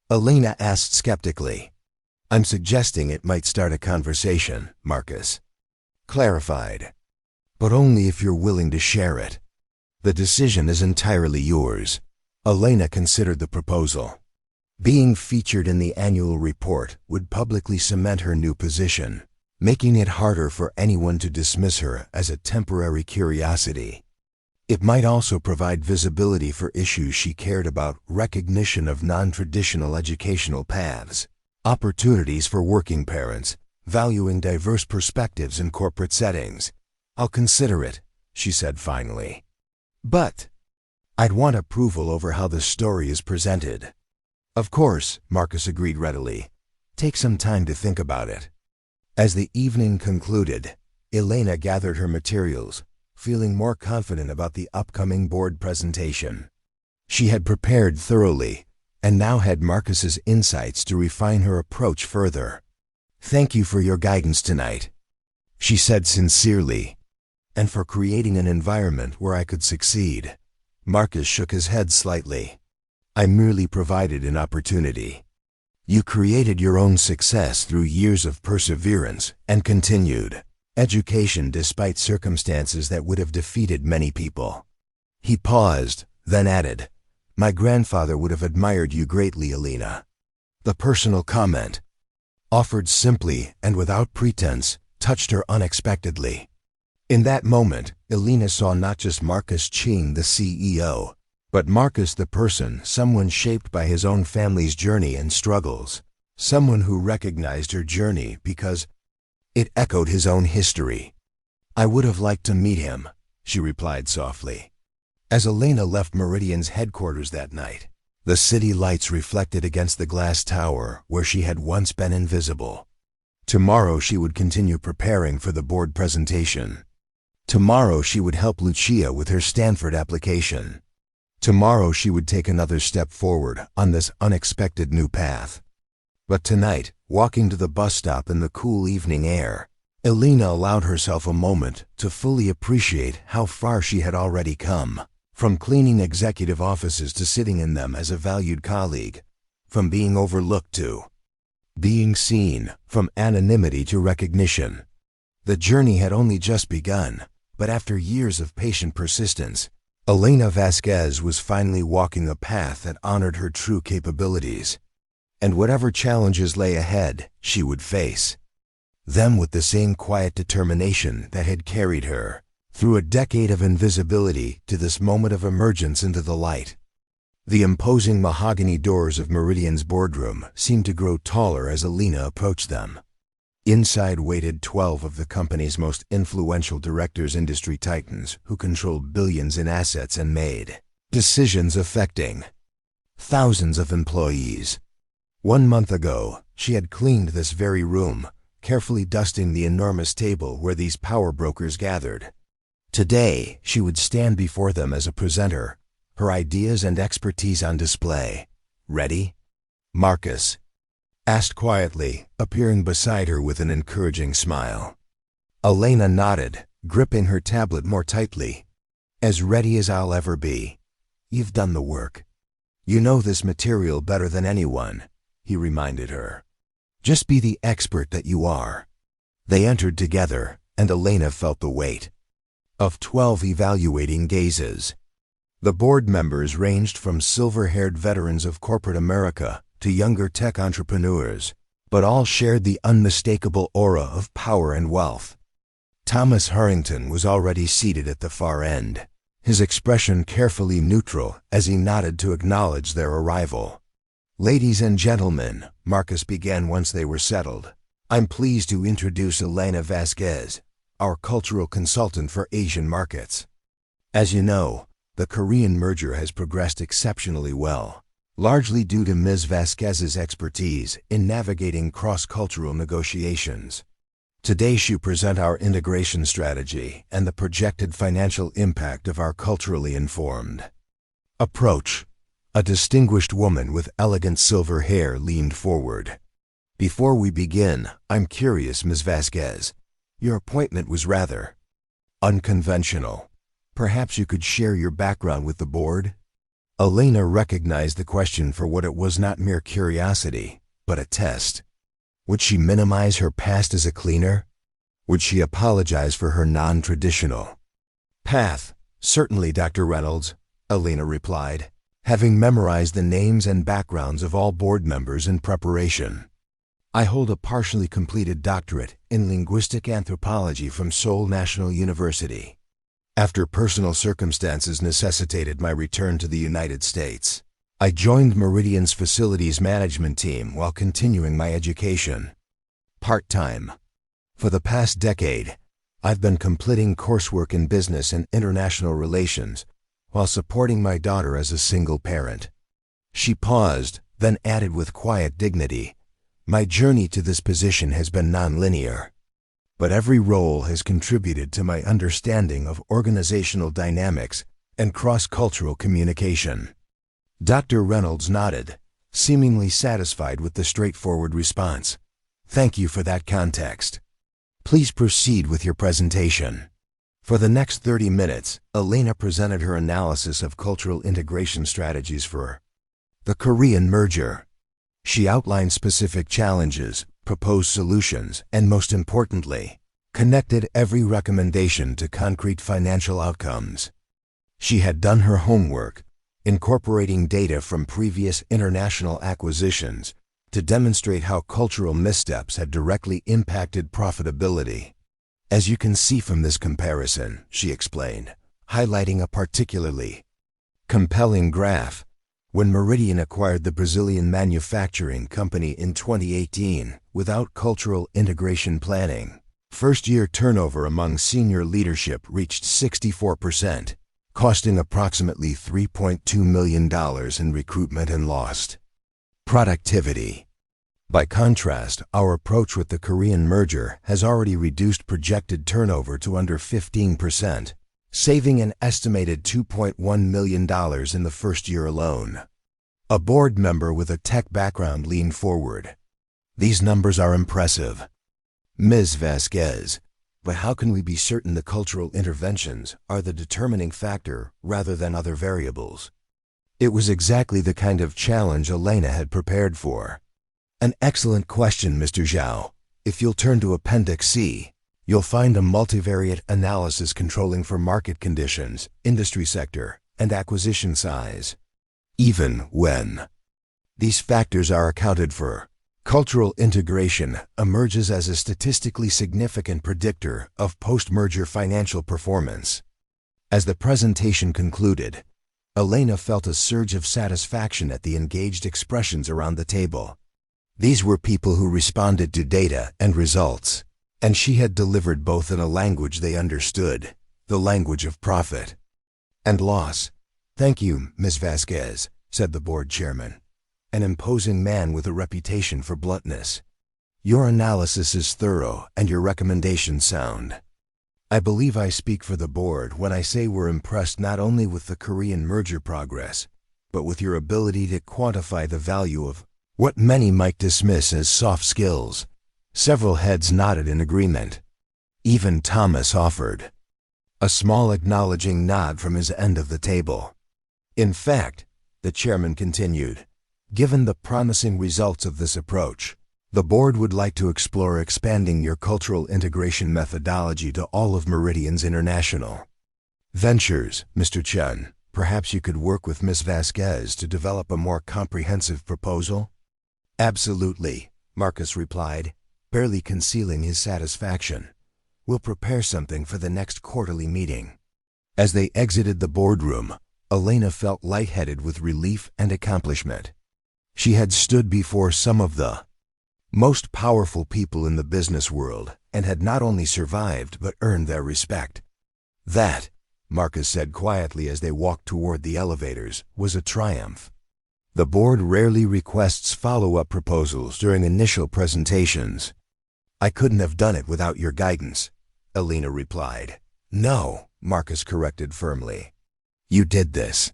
Elena asked skeptically. "I'm suggesting it might start a conversation," Marcus clarified. "But only if you're willing to share it. The decision is entirely yours." Elena considered the proposal. Being featured in the annual report would publicly cement her new position, making it harder for anyone to dismiss her as a temporary curiosity. It might also provide visibility for issues she cared about: recognition of non-traditional educational paths, opportunities for working parents, valuing diverse perspectives in corporate settings. "I'll consider it," she said finally. "But I'd want approval over how the story is presented." "Of course," Marcus agreed readily. "Take some time to think about it." As the evening concluded, Elena gathered her materials, feeling more confident about the upcoming board presentation. She had prepared thoroughly, and now had Marcus's insights to refine her approach further. "Thank you for your guidance tonight," she said sincerely, "and for creating an environment where I could succeed." Marcus shook his head slightly. I merely provided an opportunity. You created your own success through years of perseverance and continued education despite circumstances that would have defeated many people. He paused, then added, "My grandfather would have admired you greatly, Elena." The personal comment, offered simply and without pretense, touched her unexpectedly. In that moment, Elena saw not just Marcus Ching, the CEO, but Marcus the person, someone shaped by his own family's journey and struggles, someone who recognized her journey because it echoed his own history. "I would have liked to meet him," she replied softly. As Elena left Meridian's headquarters that night, the city lights reflected against the glass tower where she had once been invisible. Tomorrow she would continue preparing for the board presentation. Tomorrow she would help Lucia with her Stanford application. Tomorrow she would take another step forward on this unexpected new path. But tonight, walking to the bus stop in the cool evening air, Elena allowed herself a moment to fully appreciate how far she had already come. From cleaning executive offices to sitting in them as a valued colleague, from being overlooked to being seen, from anonymity to recognition. The journey had only just begun, but after years of patient persistence, Elena Vasquez was finally walking a path that honored her true capabilities. And whatever challenges lay ahead, she would face them with the same quiet determination that had carried her through a decade of invisibility to this moment of emergence into the light. The imposing mahogany doors of Meridian's boardroom seemed to grow taller as Elena approached them. Inside waited 12 of the company's most influential directors, industry titans who controlled billions in assets and made decisions affecting thousands of employees. 1 month ago, she had cleaned this very room, carefully dusting the enormous table where these power brokers gathered. Today, she would stand before them as a presenter, her ideas and expertise on display. "Ready?" Marcus asked quietly, appearing beside her with an encouraging smile. Elena nodded, gripping her tablet more tightly. "As ready as I'll ever be. You've done the work. You know this material better than anyone," he reminded her. "Just be the expert that you are." They entered together, and Elena felt the weight of 12 evaluating gazes. The board members ranged from silver-haired veterans of corporate America to younger tech entrepreneurs, but all shared the unmistakable aura of power and wealth. Thomas Harrington was already seated at the far end, his expression carefully neutral as he nodded to acknowledge their arrival. "Ladies and gentlemen," Marcus began once they were settled, "I'm pleased to introduce Elena Vasquez, our cultural consultant for Asian markets. As you know, the Korean merger has progressed exceptionally well, largely due to Ms. Vasquez's expertise in navigating cross-cultural negotiations. Today she'll present our integration strategy and the projected financial impact of our culturally informed approach." A distinguished woman with elegant silver hair leaned forward. "Before we begin, I'm curious, Ms. Vasquez. Your appointment was rather unconventional. Perhaps you could share your background with the board?" Elena recognized the question for what it was, not mere curiosity, but a test. Would she minimize her past as a cleaner? Would she apologize for her non-traditional path? "Certainly, Dr. Reynolds," Elena replied, having memorized the names and backgrounds of all board members in preparation. "I hold a partially completed doctorate in linguistic anthropology from Seoul National University. After personal circumstances necessitated my return to the United States, I joined Meridian's facilities management team while continuing my education part-time. For the past decade, I've been completing coursework in business and international relations while supporting my daughter as a single parent." She paused, then added with quiet dignity, "My journey to this position has been non-linear, but every role has contributed to my understanding of organizational dynamics and cross-cultural communication." Dr. Reynolds nodded, seemingly satisfied with the straightforward response. "Thank you for that context. Please proceed with your presentation." For the next 30 minutes, Elena presented her analysis of cultural integration strategies for The Korean merger. She outlined specific challenges, proposed solutions, and most importantly, connected every recommendation to concrete financial outcomes. She had done her homework, incorporating data from previous international acquisitions to demonstrate how cultural missteps had directly impacted profitability. As you can see from this comparison, she explained, highlighting a particularly compelling graph. When Meridian acquired the Brazilian manufacturing company in 2018 without cultural integration planning, first-year turnover among senior leadership reached 64%, costing approximately $3.2 million in recruitment and lost productivity. By contrast, our approach with the Korean merger has already reduced projected turnover to under 15%, saving an estimated $2.1 million in the first year alone. A board member with a tech background leaned forward. These numbers are impressive, Ms. Vasquez, but how can we be certain the cultural interventions are the determining factor rather than other variables? It was exactly the kind of challenge Elena had prepared for. An excellent question, Mr. Zhao. If you'll turn to Appendix C, you'll find a multivariate analysis controlling for market conditions, industry sector, and acquisition size. Even when these factors are accounted for, cultural integration emerges as a statistically significant predictor of post-merger financial performance. As the presentation concluded, Elena felt a surge of satisfaction at the engaged expressions around the table. These were people who responded to data and results, and she had delivered both in a language they understood, the language of profit and loss. "Thank you, Ms. Vasquez," said the board chairman, an imposing man with a reputation for bluntness. "Your analysis is thorough and your recommendations sound. I believe I speak for the board when I say we're impressed not only with the Korean merger progress, but with your ability to quantify the value of what many might dismiss as soft skills." Several heads nodded in agreement. Even Thomas offered a small acknowledging nod from his end of the table. "In fact," the chairman continued, "given the promising results of this approach, the board would like to explore expanding your cultural integration methodology to all of Meridian's international ventures. Mr. Chen, perhaps you could work with Ms. Vasquez to develop a more comprehensive proposal?" "Absolutely," Marcus replied, barely concealing his satisfaction. "We'll prepare something for the next quarterly meeting." As they exited the boardroom, Elena felt lightheaded with relief and accomplishment. She had stood before some of the most powerful people in the business world and had not only survived but earned their respect. That, Marcus said quietly as they walked toward the elevators, was a triumph. The board rarely requests follow-up proposals during initial presentations. "I couldn't have done it without your guidance," Elena replied. "No," Marcus corrected firmly. "You did this.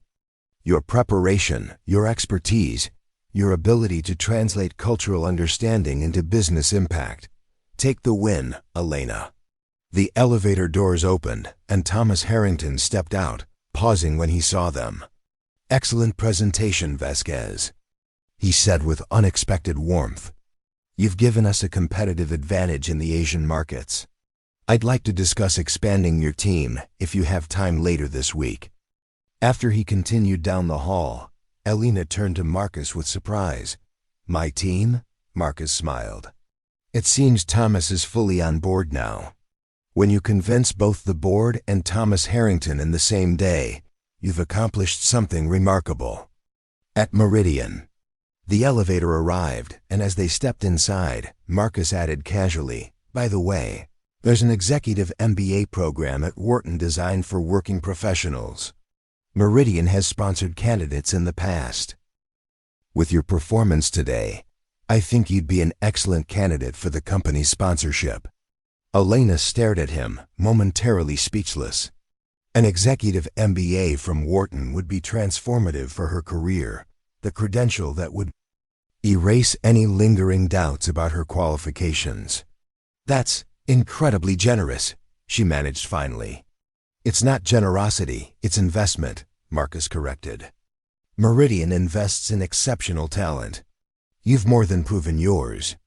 Your preparation, your expertise, your ability to translate cultural understanding into business impact. Take the win, Elena." The elevator doors opened, and Thomas Harrington stepped out, pausing when he saw them. "Excellent presentation, Vasquez," he said with unexpected warmth. "You've given us a competitive advantage in the Asian markets. I'd like to discuss expanding your team if you have time later this week." After he continued down the hall, Elena turned to Marcus with surprise. "My team?" Marcus smiled. "It seems Thomas is fully on board now. When you convince both the board and Thomas Harrington in the same day, you've accomplished something remarkable." At Meridian, the elevator arrived, and as they stepped inside, Marcus added casually, "By the way, there's an executive MBA program at Wharton designed for working professionals. Meridian has sponsored candidates in the past. With your performance today, I think you'd be an excellent candidate for the company's sponsorship." Elena stared at him, momentarily speechless. An executive MBA from Wharton would be transformative for her career, the credential that would erase any lingering doubts about her qualifications. "That's incredibly generous," she managed finally. "It's not generosity, it's investment," Marcus corrected. Meridian invests in exceptional talent. You've more than proven yours.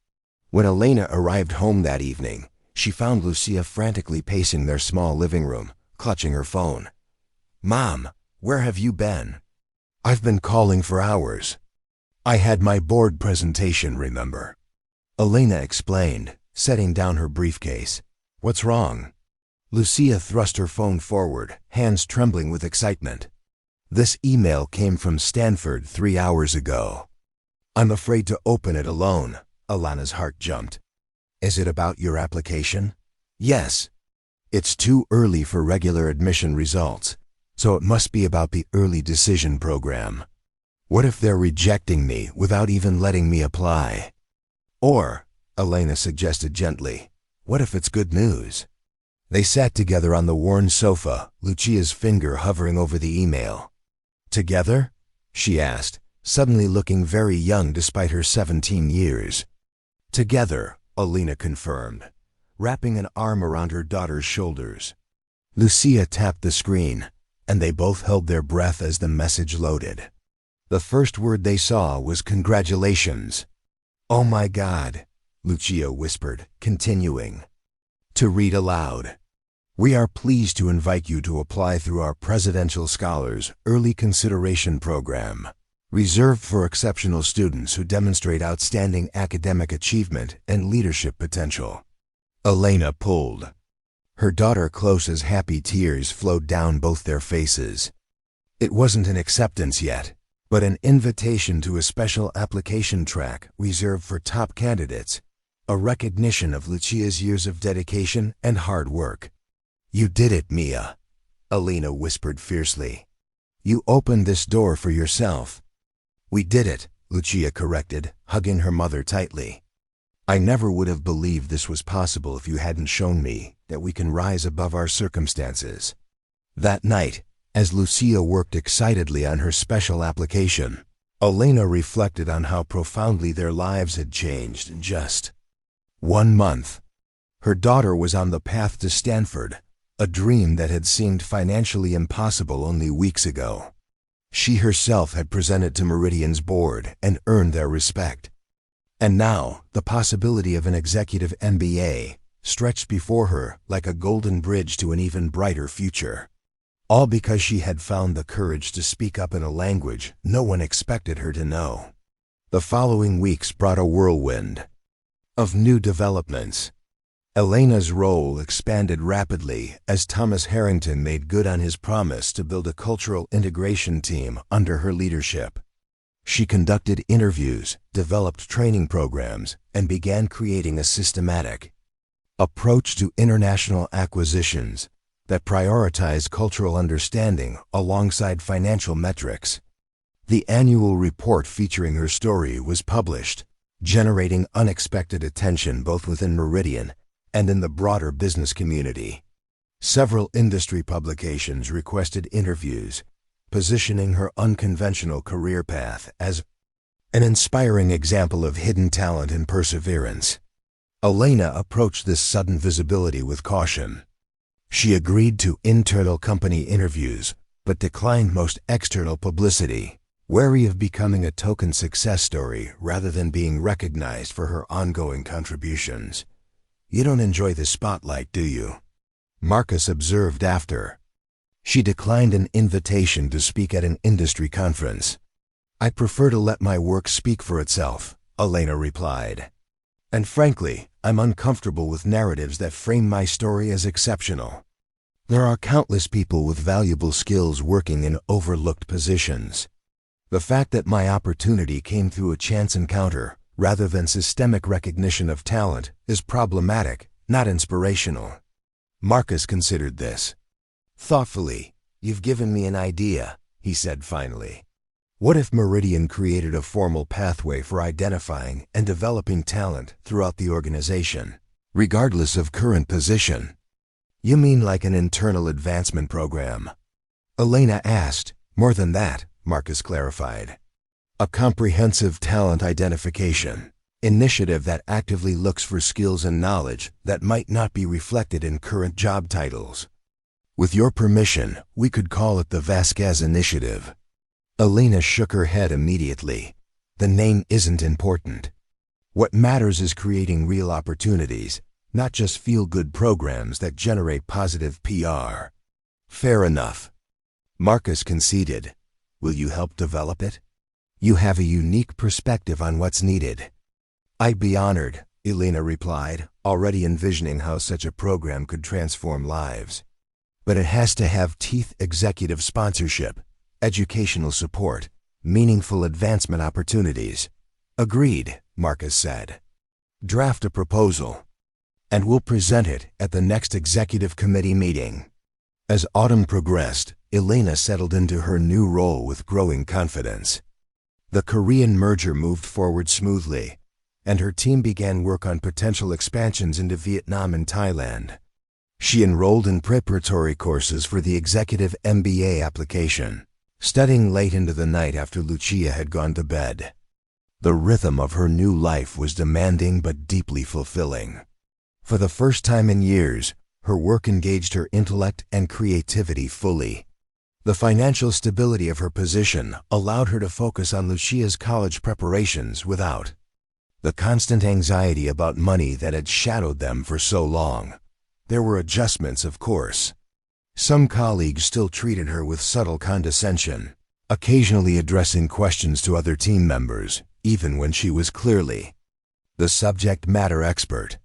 When Elena arrived home that evening, she found Lucia frantically pacing their small living room, clutching her phone. "Mom, where have you been?" "I've been calling for hours. I had my board presentation, remember?" Elena explained, setting down her briefcase. "What's wrong?" Lucia thrust her phone forward, hands trembling with excitement. "This email came from Stanford 3 hours ago." "I'm afraid to open it alone." Elena's heart jumped. "Is it about your application?" "Yes. It's too early for regular admission results, so it must be about the early decision program. What if they're rejecting me without even letting me apply?" "Or," Elena suggested gently, "what if it's good news?" They sat together on the worn sofa, Lucia's finger hovering over the email. "Together?" she asked, suddenly looking very young despite her 17 years. "Together," Elena confirmed, wrapping an arm around her daughter's shoulders. Lucia tapped the screen, and they both held their breath as the message loaded. The first word they saw was "congratulations." "Oh my God," Lucia whispered, continuing to read aloud. "We are pleased to invite you to apply through our Presidential Scholars Early Consideration Program, reserved for exceptional students who demonstrate outstanding academic achievement and leadership potential." Elena pulled her daughter close as happy tears flowed down both their faces. It wasn't an acceptance yet, but an invitation to a special application track reserved for top candidates, a recognition of Lucia's years of dedication and hard work. "You did it, Mia," Elena whispered fiercely. "You opened this door for yourself." "We did it," Lucia corrected, hugging her mother tightly. "I never would have believed this was possible if you hadn't shown me that we can rise above our circumstances." That night, as Lucia worked excitedly on her special application, Elena reflected on how profoundly their lives had changed in just 1 month. Her daughter was on the path to Stanford, a dream that had seemed financially impossible only weeks ago. She herself had presented to Meridian's board and earned their respect. And now, the possibility of an executive MBA stretched before her like a golden bridge to an even brighter future. All because she had found the courage to speak up in a language no one expected her to know. The following weeks brought a whirlwind of new developments. Elena's role expanded rapidly as Thomas Harrington made good on his promise to build a cultural integration team under her leadership. She conducted interviews, developed training programs, and began creating a systematic approach to international acquisitions that prioritized cultural understanding alongside financial metrics. The annual report featuring her story was published, generating unexpected attention both within Meridian and in the broader business community. Several industry publications requested interviews, positioning her unconventional career path as an inspiring example of hidden talent and perseverance. Elena approached this sudden visibility with caution. She agreed to internal company interviews, but declined most external publicity, wary of becoming a token success story rather than being recognized for her ongoing contributions. "You don't enjoy the spotlight, do you?" Marcus observed after. She declined an invitation to speak at an industry conference. "I prefer to let my work speak for itself," Elena replied. "And frankly, I'm uncomfortable with narratives that frame my story as exceptional. There are countless people with valuable skills working in overlooked positions. The fact that my opportunity came through a chance encounter rather than systemic recognition of talent is problematic, not inspirational." Marcus considered this. Thoughtfully, "You've given me an idea," he said finally. "What if Meridian created a formal pathway for identifying and developing talent throughout the organization, regardless of current position?" "You mean like an internal advancement program?" Elena asked. "More than that," Marcus clarified. "A comprehensive talent identification initiative that actively looks for skills and knowledge that might not be reflected in current job titles. With your permission, we could call it the Vasquez Initiative." Elena shook her head immediately. The name isn't important. What matters is creating real opportunities, not just feel-good programs that generate positive PR. Fair enough. Marcus conceded. Will you help develop it? You have a unique perspective on what's needed. I'd be honored, Elena replied, already envisioning how such a program could transform lives. But it has to have teeth: executive sponsorship, educational support, meaningful advancement opportunities. Agreed, Marcus said. Draft a proposal, and we'll present it at the next executive committee meeting. As autumn progressed, Elena settled into her new role with growing confidence. The Korean merger moved forward smoothly, and her team began work on potential expansions into Vietnam and Thailand. She enrolled in preparatory courses for the executive MBA application, studying late into the night after Lucia had gone to bed. The rhythm of her new life was demanding but deeply fulfilling. For the first time in years, her work engaged her intellect and creativity fully. The financial stability of her position allowed her to focus on Lucia's college preparations without the constant anxiety about money that had shadowed them for so long. There were adjustments, of course. Some colleagues still treated her with subtle condescension, occasionally addressing questions to other team members, even when she was clearly the subject matter expert.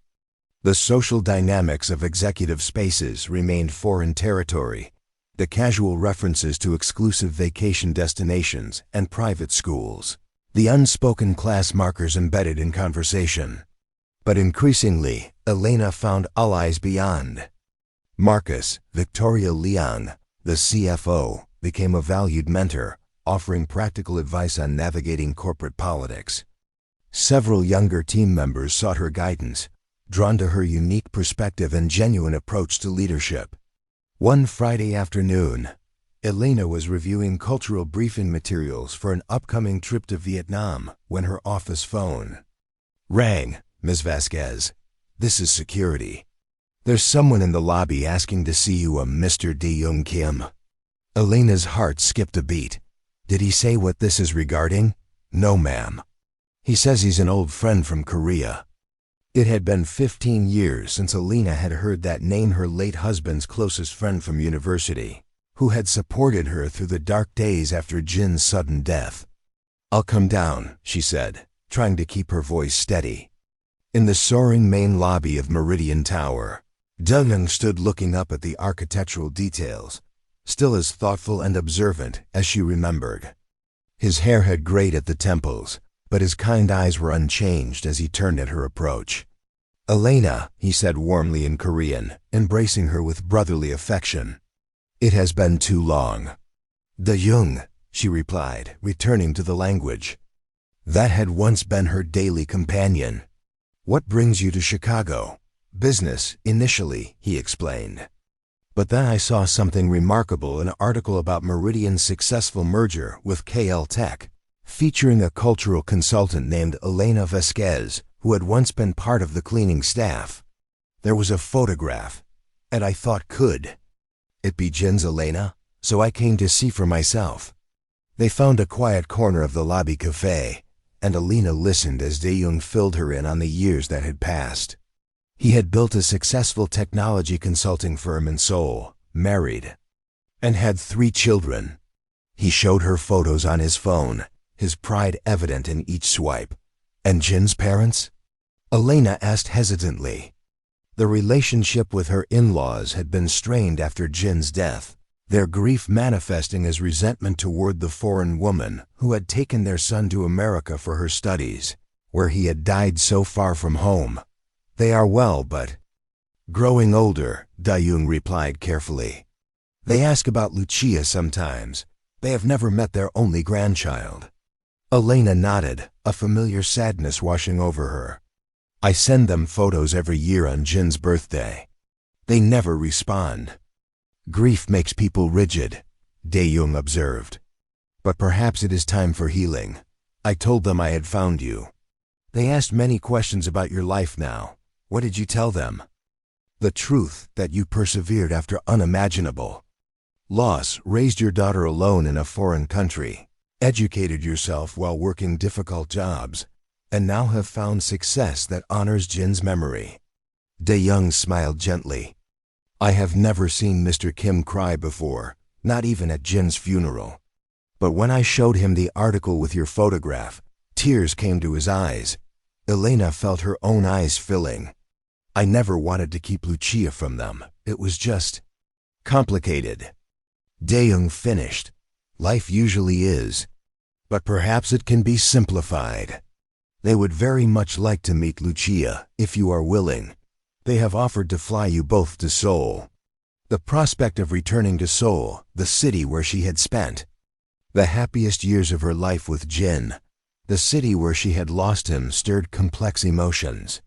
The social dynamics of executive spaces remained foreign territory. The casual references to exclusive vacation destinations and private schools, the unspoken class markers embedded in conversation. But increasingly, Elena found allies beyond. Marcus, Victoria Liang, the CFO, became a valued mentor, offering practical advice on navigating corporate politics. Several younger team members sought her guidance, drawn to her unique perspective and genuine approach to leadership. One Friday afternoon, Elena was reviewing cultural briefing materials for an upcoming trip to Vietnam when her office phone rang. Ms. Vasquez, this is security. There's someone in the lobby asking to see you, a Mr. De-Young Kim. Elena's heart skipped a beat. Did he say what this is regarding? No, ma'am. He says he's an old friend from Korea. It had been 15 years since Elena had heard that name, her late husband's closest friend from university, who had supported her through the dark days after Jin's sudden death. I'll come down, she said, trying to keep her voice steady. In the soaring main lobby of Meridian Tower, De-Young stood looking up at the architectural details, still as thoughtful and observant as she remembered. His hair had grayed at the temples, but his kind eyes were unchanged as he turned at her approach. Elena, he said warmly in Korean, embracing her with brotherly affection. It has been too long. De-Young, she replied, returning to the language. That had once been her daily companion. What brings you to Chicago? Business, initially, he explained. But then I saw something remarkable, an article about Meridian's successful merger with KL Tech, featuring a cultural consultant named Elena Vasquez, who had once been part of the cleaning staff. There was a photograph, and I thought, could it be Jin's Elena? So I came to see for myself. They found a quiet corner of the lobby cafe, and Elena listened as De-Young filled her in on the years that had passed. He had built a successful technology consulting firm in Seoul, married, and had 3 children. He showed her photos on his phone, his pride evident in each swipe. And Jin's parents? Elena asked hesitantly. The relationship with her in-laws had been strained after Jin's death, their grief manifesting as resentment toward the foreign woman who had taken their son to America for her studies, where he had died so far from home. They are well, but growing older, De-Young replied carefully. They ask about Lucia sometimes. They have never met their only grandchild. Elena nodded, a familiar sadness washing over her. I send them photos every year on Jin's birthday. They never respond. Grief makes people rigid, De-Young observed. But perhaps it is time for healing. I told them I had found you. They asked many questions about your life now. What did you tell them? The truth that you persevered after unimaginable loss, raised your daughter alone in a foreign country, educated yourself while working difficult jobs, and now have found success that honors Jin's memory. De-young smiled gently. I have never seen Mr. Kim cry before, not even at Jin's funeral. But when I showed him the article with your photograph, tears came to his eyes. Elena felt her own eyes filling. I never wanted to keep Lucia from them. It was just complicated. De-young finished. Life usually is. But perhaps it can be simplified. They would very much like to meet Lucia, if you are willing. They have offered to fly you both to Seoul. The prospect of returning to Seoul, the city where she had spent the happiest years of her life with Jin, the city where she had lost him, stirred complex emotions.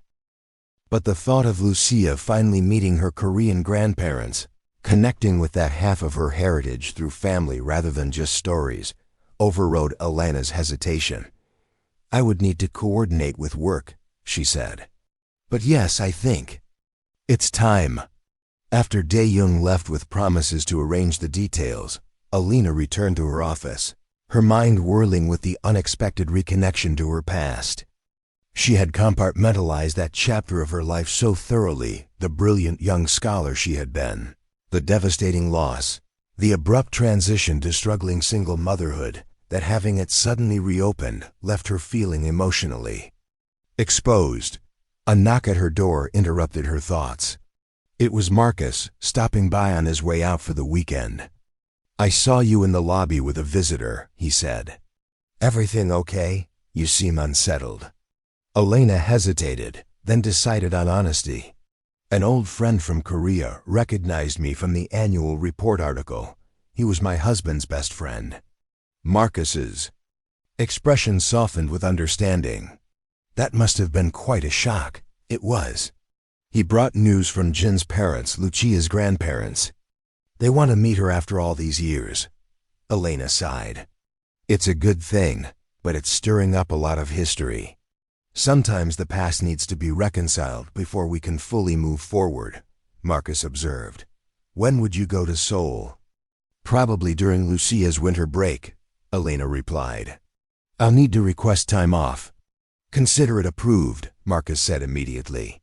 But the thought of Lucia finally meeting her Korean grandparents, connecting with that half of her heritage through family rather than just stories, overrode Elena's hesitation. I would need to coordinate with work, she said. But yes, I think it's time. After De-young left with promises to arrange the details, Elena returned to her office, her mind whirling with the unexpected reconnection to her past. She had compartmentalized that chapter of her life so thoroughly, the brilliant young scholar she had been, the devastating loss, the abrupt transition to struggling single motherhood, that having it suddenly reopened left her feeling emotionally exposed. A knock at her door interrupted her thoughts. It was Marcus, stopping by on his way out for the weekend. I saw you in the lobby with a visitor, he said. Everything okay? You seem unsettled. Elena hesitated, then decided on honesty. An old friend from Korea recognized me from the annual report article. He was my husband's best friend. Marcus's expression softened with understanding. That must have been quite a shock. It was. He brought news from Jin's parents, Lucia's grandparents. They want to meet her after all these years. Elena sighed. It's a good thing, but it's stirring up a lot of history. Sometimes the past needs to be reconciled before we can fully move forward, Marcus observed. When would you go to Seoul? Probably during Lucia's winter break, Elena replied. I'll need to request time off. Consider it approved, Marcus said immediately.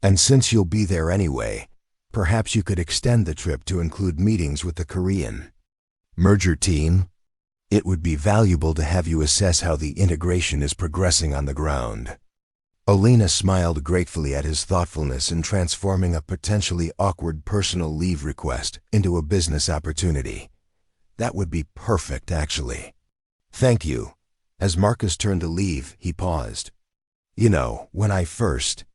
And since you'll be there anyway, perhaps you could extend the trip to include meetings with the Korean merger team. It would be valuable to have you assess how the integration is progressing on the ground. Elena smiled gratefully at his thoughtfulness in transforming a potentially awkward personal leave request into a business opportunity. That would be perfect, actually. Thank you. As Marcus turned to leave, he paused. You know, when I first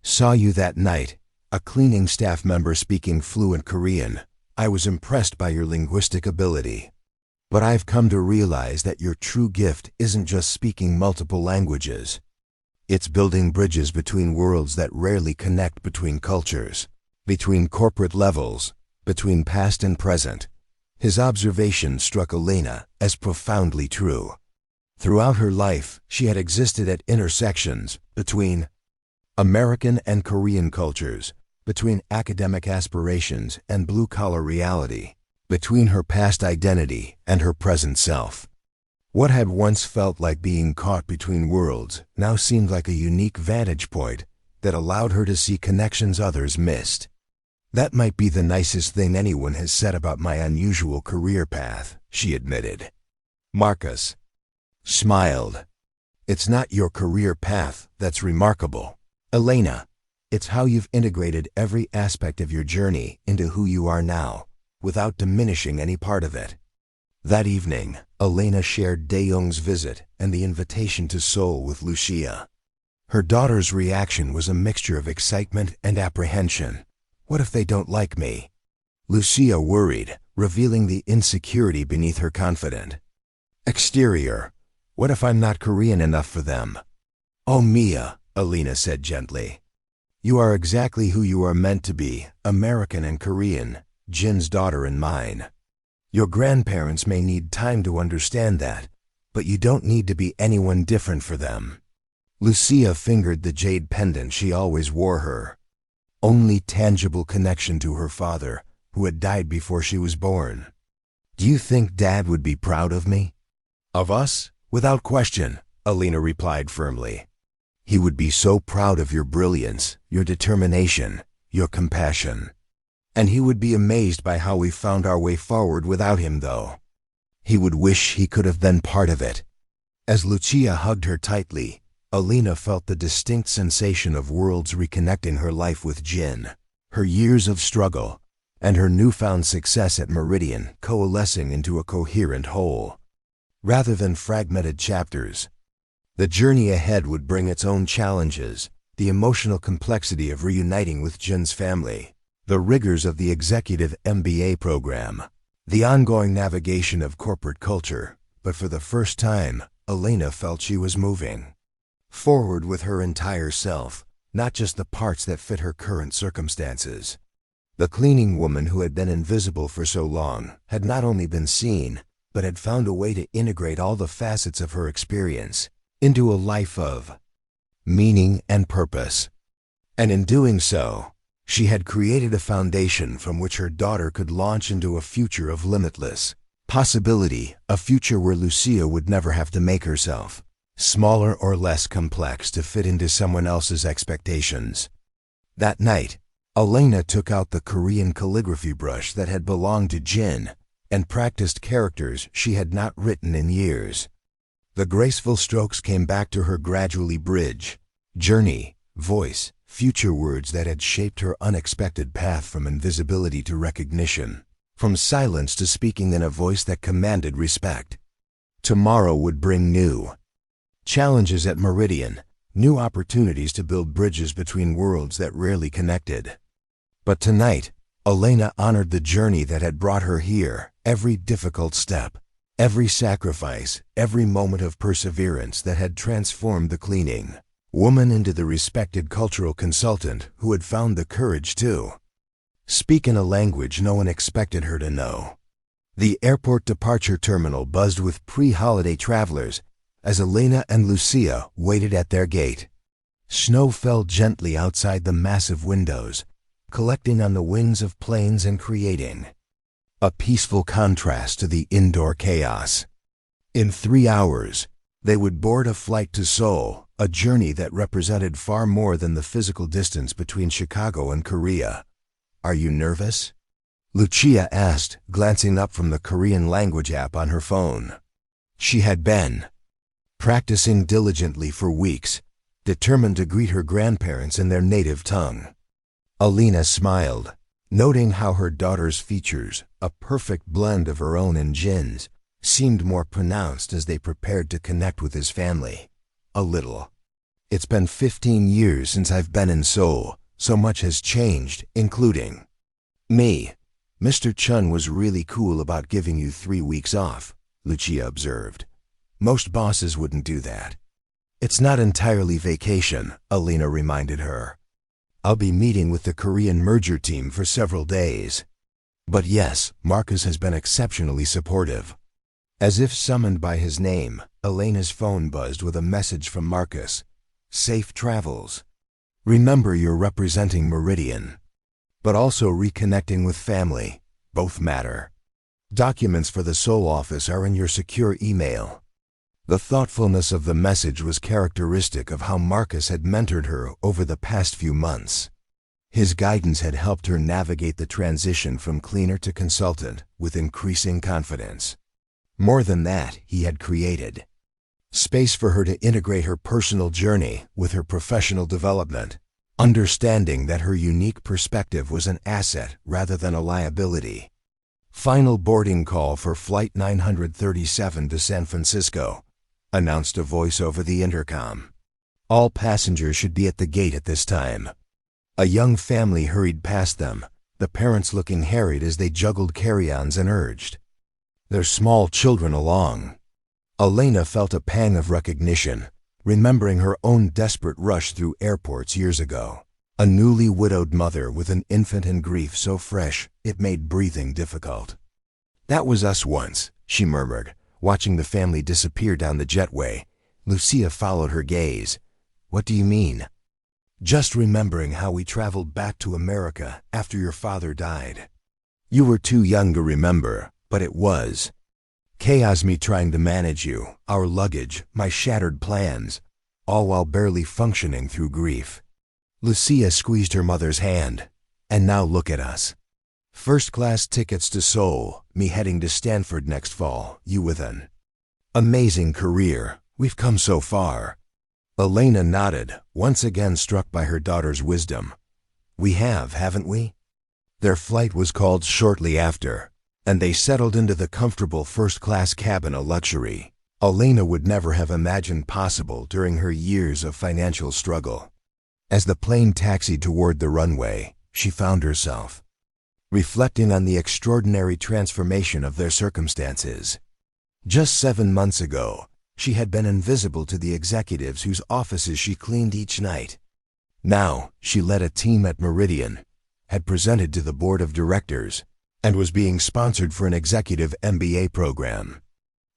saw you that night, a cleaning staff member speaking fluent Korean, I was impressed by your linguistic ability. But I've come to realize that your true gift isn't just speaking multiple languages. It's building bridges between worlds that rarely connect, between cultures, between corporate levels, between past and present. His observation struck Elena as profoundly true. Throughout her life, she had existed at intersections between American and Korean cultures, between academic aspirations and blue-collar reality, between her past identity and her present self. What had once felt like being caught between worlds now seemed like a unique vantage point that allowed her to see connections others missed. That might be the nicest thing anyone has said about my unusual career path, she admitted. Marcus smiled. It's not your career path that's remarkable, Elena. It's how you've integrated every aspect of your journey into who you are now, without diminishing any part of it. That evening, Elena shared De-young's visit and the invitation to Seoul with Lucia. Her daughter's reaction was a mixture of excitement and apprehension. What if they don't like me? Lucia worried, revealing the insecurity beneath her confident exterior. What if I'm not Korean enough for them? Oh, Mia, Elena said gently. You are exactly who you are meant to be, American and Korean, Jin's daughter and mine. Your grandparents may need time to understand that, but you don't need to be anyone different for them. Lucia fingered the jade pendant she always wore her. Only tangible connection to her father, who had died before she was born. Do you think Dad would be proud of me? Of us? Without question, Elena replied firmly. He would be so proud of your brilliance, your determination, your compassion. And he would be amazed by how we found our way forward without him, though. He would wish he could have been part of it. As Lucia hugged her tightly, Elena felt the distinct sensation of worlds reconnecting her life with Jin, her years of struggle, and her newfound success at Meridian coalescing into a coherent whole. Rather than fragmented chapters, the journey ahead would bring its own challenges, the emotional complexity of reuniting with Jin's family, the rigors of the executive MBA program, the ongoing navigation of corporate culture, but for the first time, Elena felt she was moving forward with her entire self, not just the parts that fit her current circumstances. The cleaning woman who had been invisible for so long had not only been seen, but had found a way to integrate all the facets of her experience into a life of meaning and purpose. And in doing so, she had created a foundation from which her daughter could launch into a future of limitless possibility, a future where Lucia would never have to make herself smaller or less complex to fit into someone else's expectations. That night, Elena took out the Korean calligraphy brush that had belonged to Jin and practiced characters she had not written in years. The graceful strokes came back to her gradually bridge, journey, voice, future words that had shaped her unexpected path from invisibility to recognition, from silence to speaking in a voice that commanded respect. Tomorrow would bring new challenges at Meridian, new opportunities to build bridges between worlds that rarely connected. But tonight, Elena honored the journey that had brought her here, every difficult step, every sacrifice, every moment of perseverance that had transformed the cleaning woman into the respected cultural consultant who had found the courage to speak in a language no one expected her to know. The airport departure terminal buzzed with pre-holiday travelers as Elena and Lucia waited at their gate. Snow fell gently outside the massive windows, collecting on the wings of planes and creating a peaceful contrast to the indoor chaos. In 3 hours, they would board a flight to Seoul, a journey that represented far more than the physical distance between Chicago and Korea. "Are you nervous?" Lucia asked, glancing up from the Korean language app on her phone. She had been practicing diligently for weeks, determined to greet her grandparents in their native tongue. Elena smiled, noting how her daughter's features, a perfect blend of her own and Jin's, seemed more pronounced as they prepared to connect with his family. "A little. It's been 15 years since I've been in Seoul. So much has changed, including me. Mr. Chun was really cool about giving you 3 weeks off," Lucia observed. "Most bosses wouldn't do that." "It's not entirely vacation," Elena reminded her. "I'll be meeting with the Korean merger team for several days. But yes, Marcus has been exceptionally supportive." As if summoned by his name, Elena's phone buzzed with a message from Marcus. "Safe travels. Remember you're representing Meridian. But also reconnecting with family. Both matter. Documents for the Seoul office are in your secure email." The thoughtfulness of the message was characteristic of how Marcus had mentored her over the past few months. His guidance had helped her navigate the transition from cleaner to consultant with increasing confidence. More than that, he had created space for her to integrate her personal journey with her professional development, understanding that her unique perspective was an asset rather than a liability. "Final boarding call for Flight 937 to San Francisco," announced a voice over the intercom. "All passengers should be at the gate at this time." A young family hurried past them, the parents looking harried as they juggled carry-ons and urged their small children along. Elena felt a pang of recognition, remembering her own desperate rush through airports years ago. A newly widowed mother with an infant in grief so fresh it made breathing difficult. "That was us once," she murmured, watching the family disappear down the jetway. Lucia followed her gaze. "What do you mean?" "Just remembering how we traveled back to America after your father died. You were too young to remember, but it was Chaos me trying to manage you, our luggage, my shattered plans, all while barely functioning through grief. Lucia squeezed her mother's hand. And now look at us. First-class tickets to Seoul, me heading to Stanford next fall, you with an amazing career. We've come so far. Elena nodded, once again struck by her daughter's wisdom. We have, haven't we? Their flight was called shortly after, and they settled into the comfortable first-class cabin, a luxury Elena would never have imagined possible during her years of financial struggle. As the plane taxied toward the runway, she found herself reflecting on the extraordinary transformation of their circumstances. Just 7 months ago, she had been invisible to the executives whose offices she cleaned each night. Now, she led a team at Meridian, had presented to the board of directors, and was being sponsored for an executive MBA program.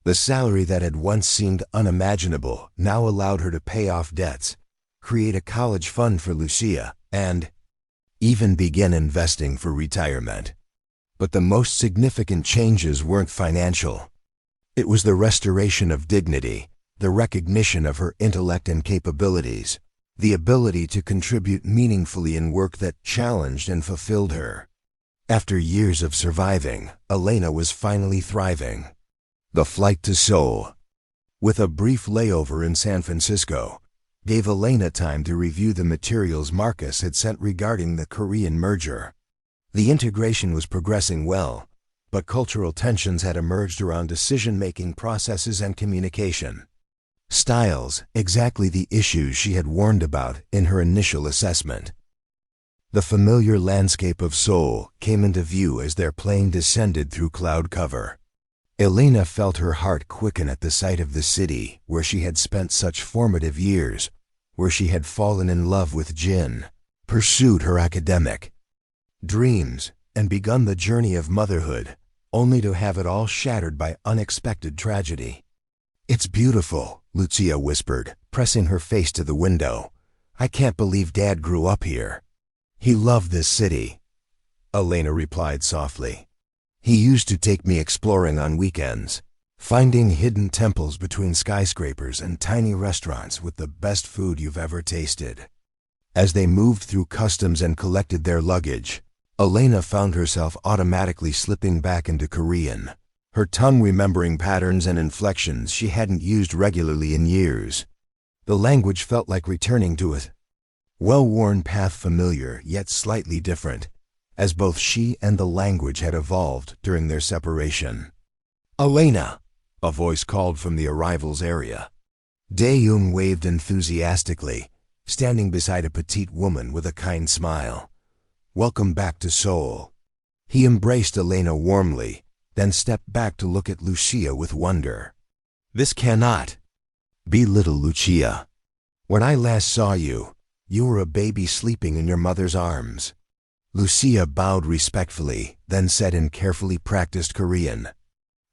The salary that had once seemed unimaginable now allowed her to pay off debts, create a college fund for Lucia, and even begin investing for retirement. But the most significant changes weren't financial. It was the restoration of dignity, the recognition of her intellect and capabilities, the ability to contribute meaningfully in work that challenged and fulfilled her. After years of surviving, Elena was finally thriving. The flight to Seoul, with a brief layover in San Francisco, gave Elena time to review the materials Marcus had sent regarding the Korean merger. The integration was progressing well, but cultural tensions had emerged around decision-making processes and communication styles, exactly the issues she had warned about in her initial assessment. The familiar landscape of Seoul came into view as their plane descended through cloud cover. Elena felt her heart quicken at the sight of the city where she had spent such formative years, where she had fallen in love with Jin, pursued her academic dreams, and begun the journey of motherhood, only to have it all shattered by unexpected tragedy. "It's beautiful," Lucia whispered, pressing her face to the window. "I can't believe Dad grew up here." "He loved this city," Elena replied softly. "He used to take me exploring on weekends, finding hidden temples between skyscrapers and tiny restaurants with the best food you've ever tasted." As they moved through customs and collected their luggage, Elena found herself automatically slipping back into Korean, her tongue remembering patterns and inflections she hadn't used regularly in years. The language felt like returning to a well-worn path, familiar yet slightly different, as both she and the language had evolved during their separation. "Elena!" a voice called from the arrivals area. Dae-young waved enthusiastically, standing beside a petite woman with a kind smile. "Welcome back to Seoul." He embraced Elena warmly, then stepped back to look at Lucia with wonder. "This cannot be little Lucia. When I last saw you, you were a baby sleeping in your mother's arms." Lucia bowed respectfully, then said in carefully practiced Korean,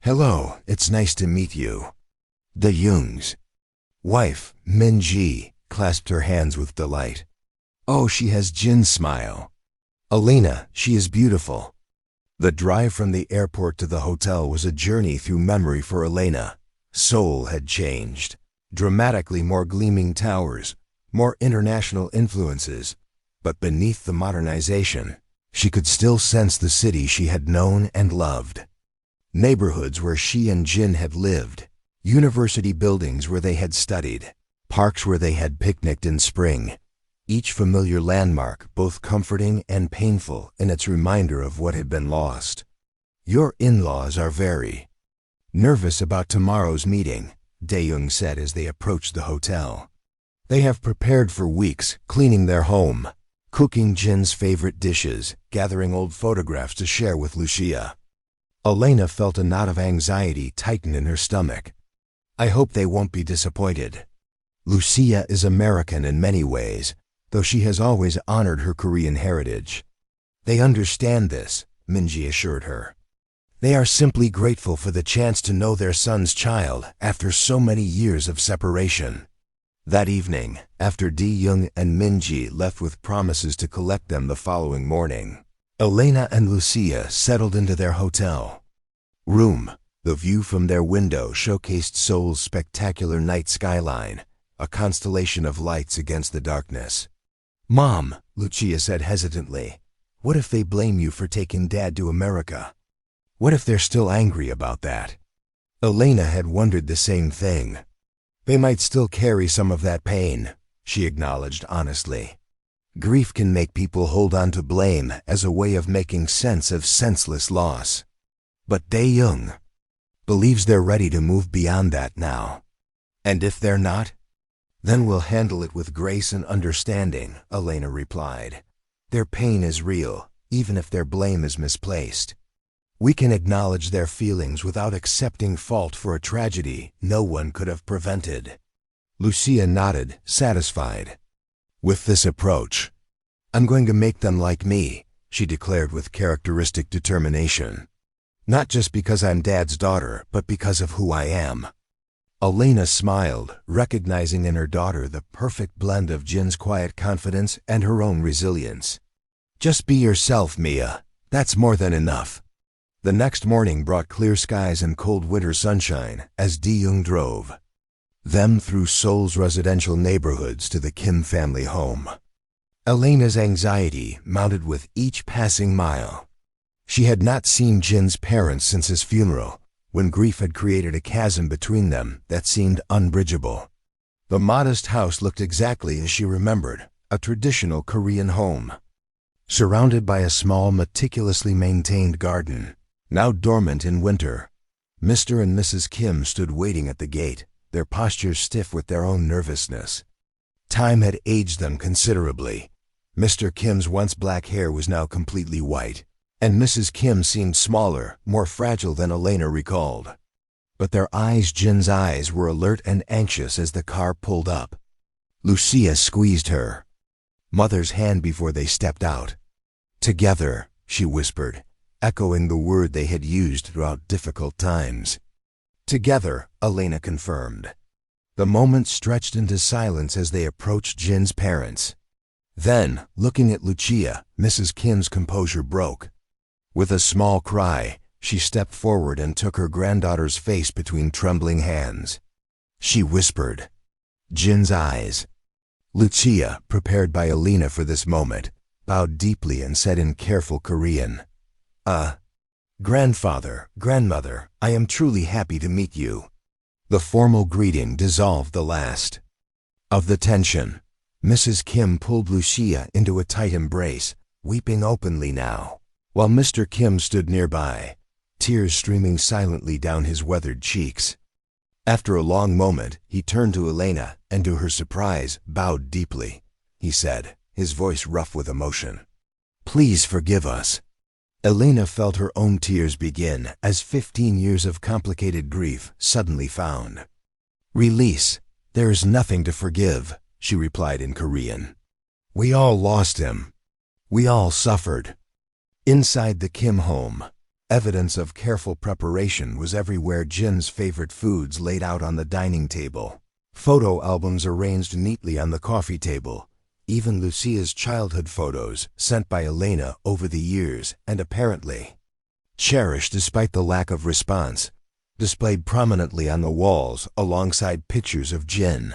"Hello, it's nice to meet you." Dae-young's wife, Min-ji, clasped her hands with delight. "Oh, she has Jin's smile." "Elena, she is beautiful." The drive from the airport to the hotel was a journey through memory for Elena. Seoul had changed. Dramatically more gleaming towers, more international influences, but beneath the modernization, she could still sense the city she had known and loved. Neighborhoods where she and Jin had lived, university buildings where they had studied, parks where they had picnicked in spring, each familiar landmark both comforting and painful in its reminder of what had been lost. "Your in-laws are very nervous about tomorrow's meeting," Dae-young said as they approached the hotel. "They have prepared for weeks, cleaning their home, cooking Jin's favorite dishes, gathering old photographs to share with Lucia." Elena felt a knot of anxiety tighten in her stomach. "I hope they won't be disappointed. Lucia is American in many ways, though she has always honored her Korean heritage." "They understand this," Min-ji assured her. "They are simply grateful for the chance to know their son's child after so many years of separation." That evening, after Dae-young and Min-ji left with promises to collect them the following morning, Elena and Lucia settled into their hotel room, The view from their window showcased Seoul's spectacular night skyline, a constellation of lights against the darkness. "Mom," Lucia said hesitantly, "what if they blame you for taking Dad to America? What if they're still angry about that?" Elena had wondered the same thing. "They might still carry some of that pain," she acknowledged honestly. "Grief can make people hold on to blame as a way of making sense of senseless loss. But Dae-young believes they're ready to move beyond that now. And if they're not, then we'll handle it with grace and understanding," Elena replied. "Their pain is real, even if their blame is misplaced. We can acknowledge their feelings without accepting fault for a tragedy no one could have prevented." Lucia nodded, satisfied. "With this approach, I'm going to make them like me," she declared with characteristic determination. "Not just because I'm Dad's daughter, but because of who I am." Elena smiled, recognizing in her daughter the perfect blend of Jin's quiet confidence and her own resilience. "Just be yourself, Mia. That's more than enough." The next morning brought clear skies and cold winter sunshine as Dae-young drove them through Seoul's residential neighborhoods to the Kim family home. Elena's anxiety mounted with each passing mile. She had not seen Jin's parents since his funeral, when grief had created a chasm between them that seemed unbridgeable. The modest house looked exactly as she remembered, a traditional Korean home, surrounded by a small, meticulously maintained garden, now dormant in winter. Mr. and Mrs. Kim stood waiting at the gate, their postures stiff with their own nervousness. Time had aged them considerably. Mr. Kim's once black hair was now completely white, and Mrs. Kim seemed smaller, more fragile than Elena recalled. But their eyes, Jin's eyes, were alert and anxious as the car pulled up. Lucia squeezed her mother's hand before they stepped out. "Together," she whispered, echoing the word they had used throughout difficult times. "Together," Elena confirmed. The moment stretched into silence as they approached Jin's parents. Then, looking at Lucia, Mrs. Kim's composure broke. With a small cry, she stepped forward and took her granddaughter's face between trembling hands. She whispered, "Jin's eyes." Lucia, prepared by Elena for this moment, bowed deeply and said in careful Korean, "Grandfather, grandmother, I am truly happy to meet you." The formal greeting dissolved the last of the tension. Mrs. Kim pulled Lucia into a tight embrace, weeping openly now, while Mr. Kim stood nearby, tears streaming silently down his weathered cheeks. After a long moment, he turned to Elena and, to her surprise, bowed deeply. He said, his voice rough with emotion, "Please forgive us." Elena felt her own tears begin as 15 years of complicated grief suddenly found release. "There is nothing to forgive," she replied in Korean. "We all lost him. We all suffered." Inside the Kim home, evidence of careful preparation was everywhere. Jin's favorite foods laid out on the dining table, photo albums arranged neatly on the coffee table, even Lucia's childhood photos sent by Elena over the years and apparently cherished despite the lack of response, displayed prominently on the walls alongside pictures of Jin.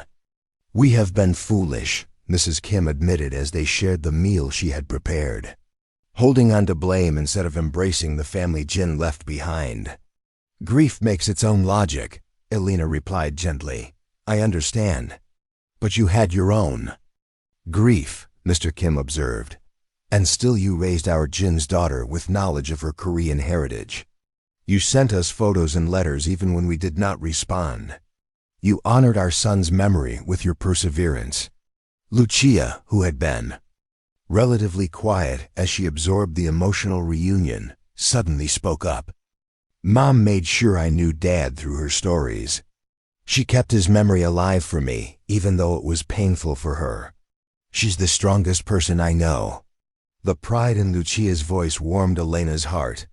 "We have been foolish," Mrs. Kim admitted as they shared the meal she had prepared, holding on to blame instead of embracing the family Jin left behind. "Grief makes its own logic," Elena replied gently. "I understand. But you had your own grief," Mr. Kim observed. "And still you raised our Jin's daughter with knowledge of her Korean heritage. You sent us photos and letters even when we did not respond. You honored our son's memory with your perseverance." Lucia, who had been relatively quiet as she absorbed the emotional reunion, suddenly spoke up. "Mom made sure I knew Dad through her stories. She kept his memory alive for me, even though it was painful for her. She's the strongest person I know." The pride in Lucia's voice warmed Elena's heart.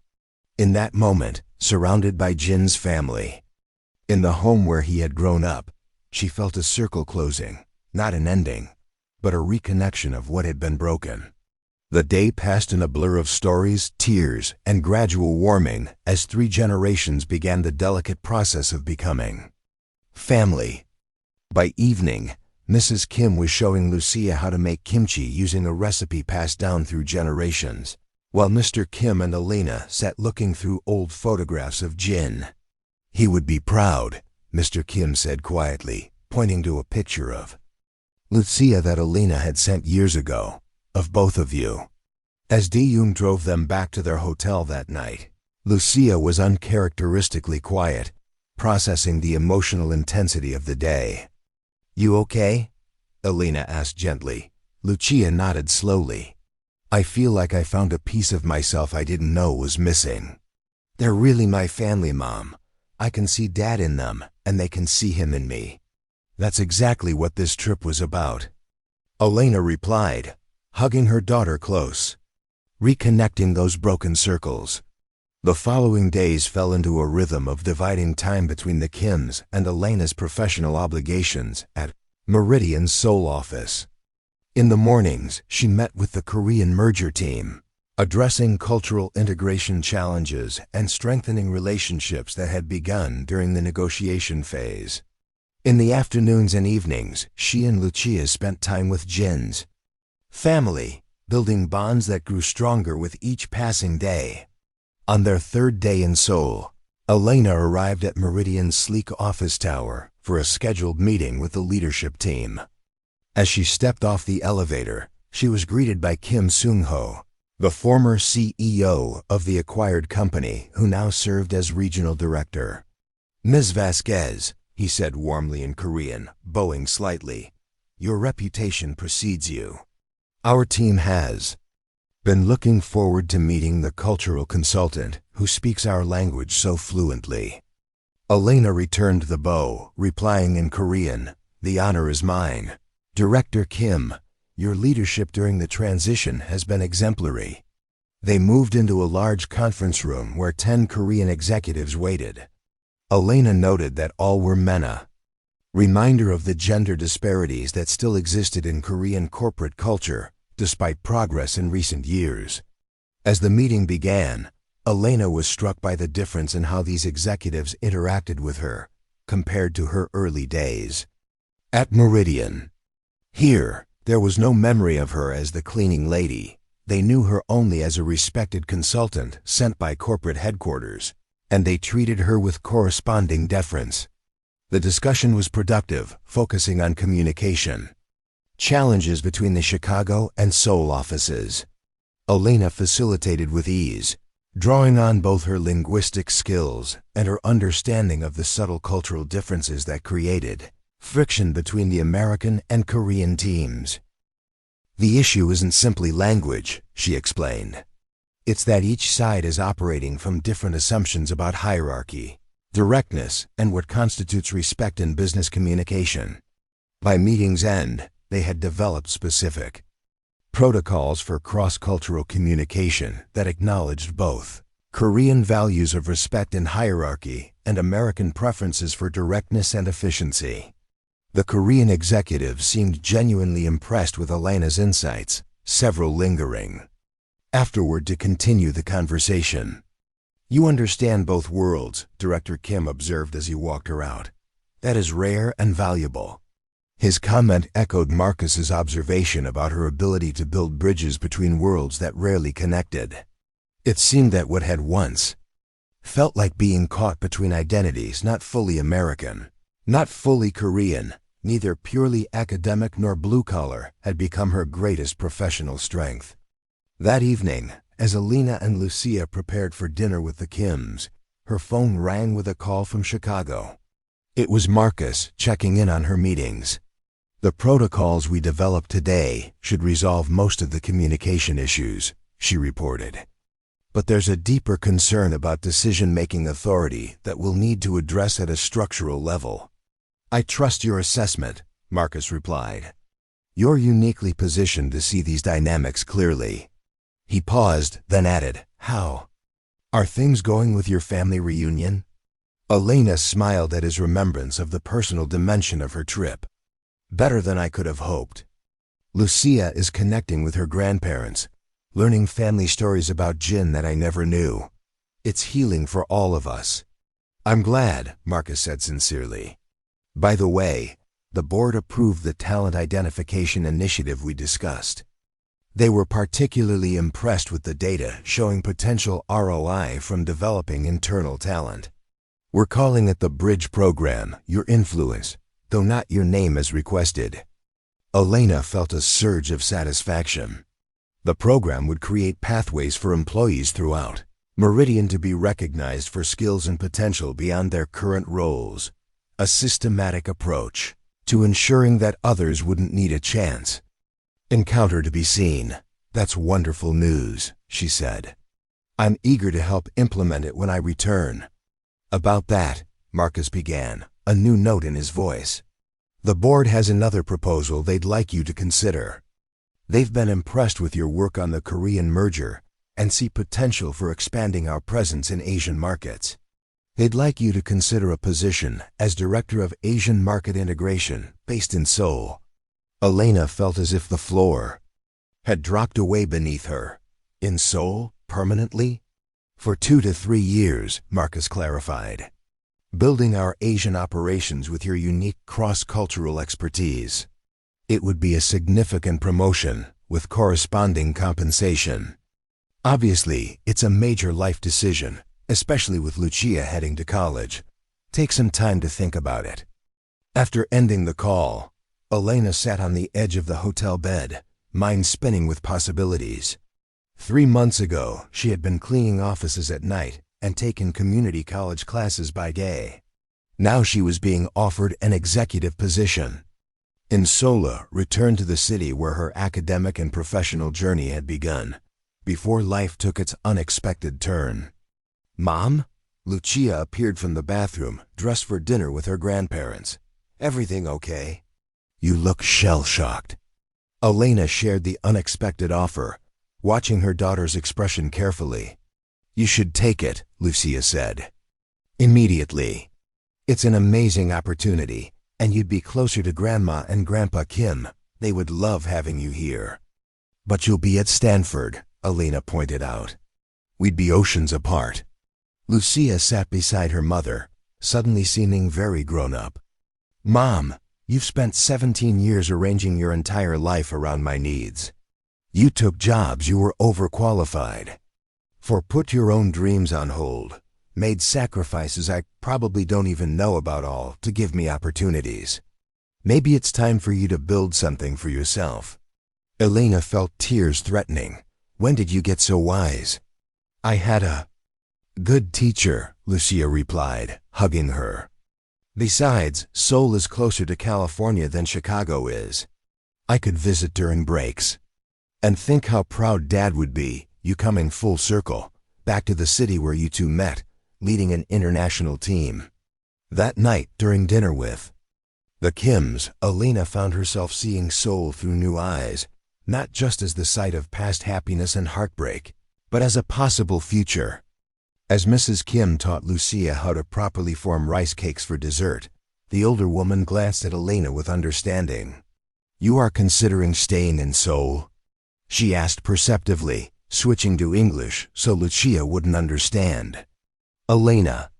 In that moment, surrounded by Jin's family, in the home where he had grown up, she felt a circle closing, not an ending, but a reconnection of what had been broken. The day passed in a blur of stories, tears, and gradual warming as 3 generations began the delicate process of becoming family. By evening, Mrs. Kim was showing Lucia how to make kimchi using a recipe passed down through generations, while Mr. Kim and Elena sat looking through old photographs of Jin. "He would be proud," Mr. Kim said quietly, pointing to a picture of Lucia that Elena had sent years ago, "of both of you." As Yoon drove them back to their hotel that night, Lucia was uncharacteristically quiet, processing the emotional intensity of the day. "You okay?" Elena asked gently. Lucia nodded slowly. "I feel like I found a piece of myself I didn't know was missing. They're really my family, Mom. I can see Dad in them, and they can see him in me. That's exactly what this trip was about," Elena replied, hugging her daughter close, reconnecting those broken circles. The following days fell into a rhythm of dividing time between the Kims and Elena's professional obligations at Meridian's Seoul office. In the mornings, she met with the Korean merger team, addressing cultural integration challenges and strengthening relationships that had begun during the negotiation phase. In the afternoons and evenings, she and Lucia spent time with Jin's family, building bonds that grew stronger with each passing day. On their 3rd day in Seoul, Elena arrived at Meridian's sleek office tower for a scheduled meeting with the leadership team. As she stepped off the elevator, she was greeted by Kim Seung-ho, the former CEO of the acquired company who now served as regional director. "Ms. Vasquez," he said warmly in Korean, bowing slightly, "your reputation precedes you. Our team has been looking forward to meeting the cultural consultant who speaks our language so fluently." Elena returned the bow, replying in Korean, "The honor is mine. Director Kim, your leadership during the transition has been exemplary." They moved into a large conference room where 10 Korean executives waited. Elena noted that all were MENA, reminder of the gender disparities that still existed in Korean corporate culture, despite progress in recent years. As the meeting began, Elena was struck by the difference in how these executives interacted with her, compared to her early days at Meridian. Here, there was no memory of her as the cleaning lady. They knew her only as a respected consultant sent by corporate headquarters, and they treated her with corresponding deference. The discussion was productive, focusing on communication, challenges between the Chicago and Seoul offices. Elena facilitated with ease, drawing on both her linguistic skills and her understanding of the subtle cultural differences that created friction between the American and Korean teams. "The issue isn't simply language," she explained. "It's that each side is operating from different assumptions about hierarchy, directness, and what constitutes respect in business communication." By meeting's end, they had developed specific protocols for cross-cultural communication that acknowledged both Korean values of respect and hierarchy and American preferences for directness and efficiency. The Korean executives seemed genuinely impressed with Elena's insights, several lingering afterward to continue the conversation. "You understand both worlds," Director Kim observed as he walked her out. "That is rare and valuable." His comment echoed Marcus's observation about her ability to build bridges between worlds that rarely connected. It seemed that what had once felt like being caught between identities not fully American, not fully Korean, neither purely academic nor blue-collar, had become her greatest professional strength. That evening, as Elena and Lucia prepared for dinner with the Kims, her phone rang with a call from Chicago. It was Marcus checking in on her meetings. "The protocols we developed today should resolve most of the communication issues," she reported. "But there's a deeper concern about decision-making authority that we'll need to address at a structural level." "I trust your assessment," Marcus replied. "You're uniquely positioned to see these dynamics clearly." He paused, then added, "How are things going with your family reunion?" Elena smiled at his remembrance of the personal dimension of her trip. "Better than I could have hoped. Lucia is connecting with her grandparents, learning family stories about Jin that I never knew. It's healing for all of us. I'm glad, Marcus said sincerely. By the way, the board approved the talent identification initiative we discussed. They were particularly impressed with the data showing potential ROI from developing internal talent. We're calling it the Bridge Program, your influence, though not your name as requested. Elena felt a surge of satisfaction. The program would create pathways for employees throughout Meridian to be recognized for skills and potential beyond their current roles. A systematic approach to ensuring that others wouldn't need a chance. Encounter to be seen. That's wonderful news, she said. I'm eager to help implement it when I return. About that, Marcus began, a new note in his voice. The board has another proposal they'd like you to consider. They've been impressed with your work on the Korean merger and see potential for expanding our presence in Asian markets. They'd like you to consider a position as Director of Asian Market Integration based in Seoul. Elena felt as if the floor had dropped away beneath her. In Seoul, permanently? For 2 to 3 years, Marcus clarified. Building our Asian operations with your unique cross-cultural expertise. It would be a significant promotion with corresponding compensation. Obviously, it's a major life decision, especially with Lucia heading to college. Take some time to think about it. After ending the call, Elena sat on the edge of the hotel bed, mind spinning with possibilities. 3 months ago, she had been cleaning offices at night and taken community college classes by day. Now she was being offered an executive position. In Sola, returned to the city where her academic and professional journey had begun, before life took its unexpected turn. Mom? Lucia appeared from the bathroom, dressed for dinner with her grandparents. Everything okay? You look shell-shocked. Elena shared the unexpected offer, watching her daughter's expression carefully. You should take it, Lucia said. Immediately. It's an amazing opportunity, and you'd be closer to Grandma and Grandpa Kim. They would love having you here. But you'll be at Stanford, Elena pointed out. We'd be oceans apart. Lucia sat beside her mother, suddenly seeming very grown-up. Mom, you've spent 17 years arranging your entire life around my needs. You took jobs you were overqualified for, put your own dreams on hold, made sacrifices I probably don't even know about all to give me opportunities. Maybe it's time for you to build something for yourself. Elena felt tears threatening. When did you get so wise? I had a good teacher, Lucia replied, hugging her. Besides, Seoul is closer to California than Chicago is. I could visit during breaks. And think how proud Dad would be, you coming full circle, back to the city where you two met, leading an international team. That night, during dinner with the Kims, Elena found herself seeing Seoul through new eyes, not just as the site of past happiness and heartbreak, but as a possible future. As Mrs. Kim taught Lucia how to properly form rice cakes for dessert, the older woman glanced at Elena with understanding. You are considering staying in Seoul? She asked perceptively, switching to English so Lucia wouldn't understand. Elena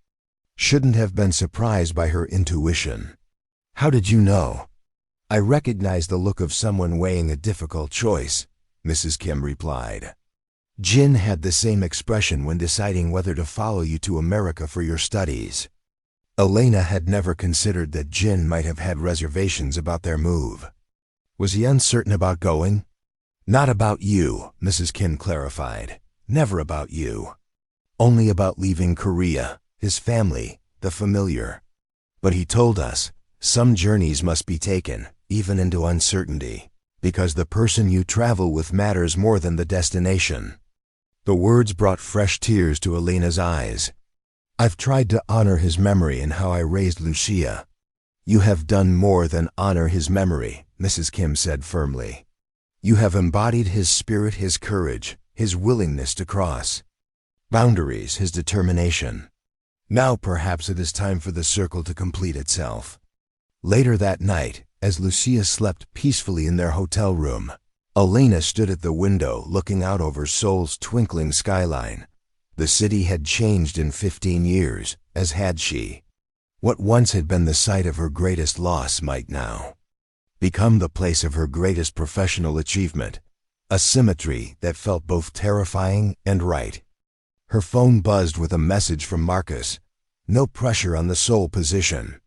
shouldn't have been surprised by her intuition. How did you know? I recognized the look of someone weighing a difficult choice, Mrs. Kim replied. Jin had the same expression when deciding whether to follow you to America for your studies. Elena had never considered that Jin might have had reservations about their move. Was he uncertain about going? Not about you, Mrs. Kim clarified. Never about you. Only about leaving Korea, his family, the familiar. But he told us, some journeys must be taken, even into uncertainty, because the person you travel with matters more than the destination. The words brought fresh tears to Elena's eyes. I've tried to honor his memory in how I raised Lucia. You have done more than honor his memory, Mrs. Kim said firmly. You have embodied his spirit, his courage, his willingness to cross boundaries, his determination. Now perhaps it is time for the circle to complete itself. Later that night, as Lucia slept peacefully in their hotel room, Elena stood at the window looking out over Seoul's twinkling skyline. The city had changed in 15 years, as had she. What once had been the site of her greatest loss might now become the place of her greatest professional achievement, a symmetry that felt both terrifying and right. Her phone buzzed with a message from Marcus. No pressure on the Seoul position.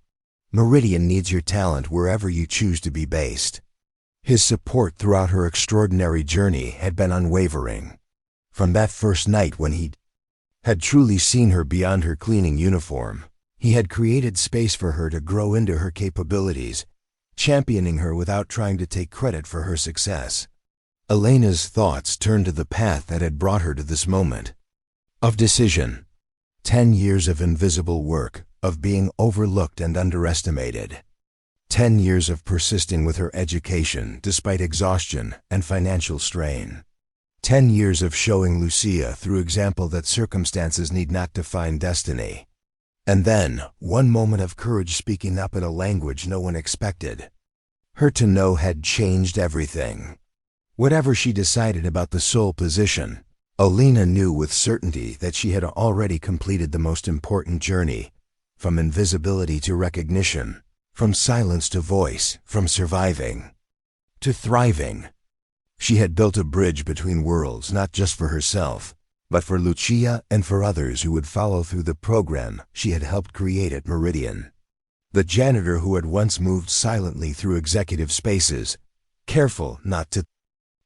Meridian needs your talent wherever you choose to be based. His support throughout her extraordinary journey had been unwavering. From that first night when he had truly seen her beyond her cleaning uniform, he had created space for her to grow into her capabilities, championing her without trying to take credit for her success. Elena's thoughts turned to the path that had brought her to this moment of decision. 10 years of invisible work, of being overlooked and underestimated. 10 years of persisting with her education despite exhaustion and financial strain. 10 years of showing Lucia through example that circumstances need not define destiny. And then, one moment of courage speaking up in a language no one expected. Her to know had changed everything. Whatever she decided about the Seoul position, Elena knew with certainty that she had already completed the most important journey, from invisibility to recognition, from silence to voice, from surviving to thriving. She had built a bridge between worlds not just for herself, but for Lucia and for others who would follow through the program she had helped create at Meridian. The janitor who had once moved silently through executive spaces, careful not to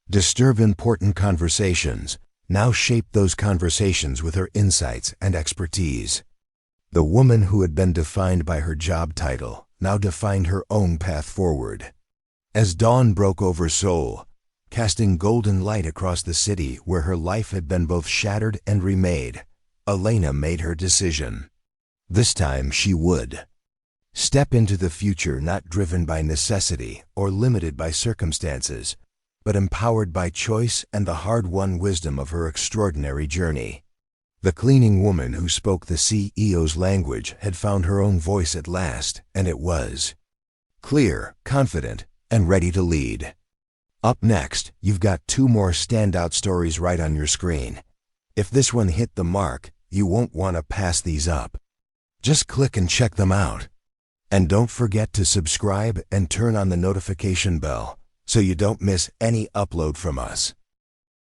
disturb important conversations, now shaped those conversations with her insights and expertise. The woman who had been defined by her job title now defined her own path forward. As dawn broke over Seoul, casting golden light across the city where her life had been both shattered and remade, Elena made her decision. This time she would step into the future not driven by necessity or limited by circumstances, but empowered by choice and the hard-won wisdom of her extraordinary journey. The cleaning woman who spoke the CEO's language had found her own voice at last, and it was clear, confident, and ready to lead. Up next, you've got 2 more standout stories right on your screen. If this one hit the mark, you won't want to pass these up. Just click and check them out. And don't forget to subscribe and turn on the notification bell so you don't miss any upload from us.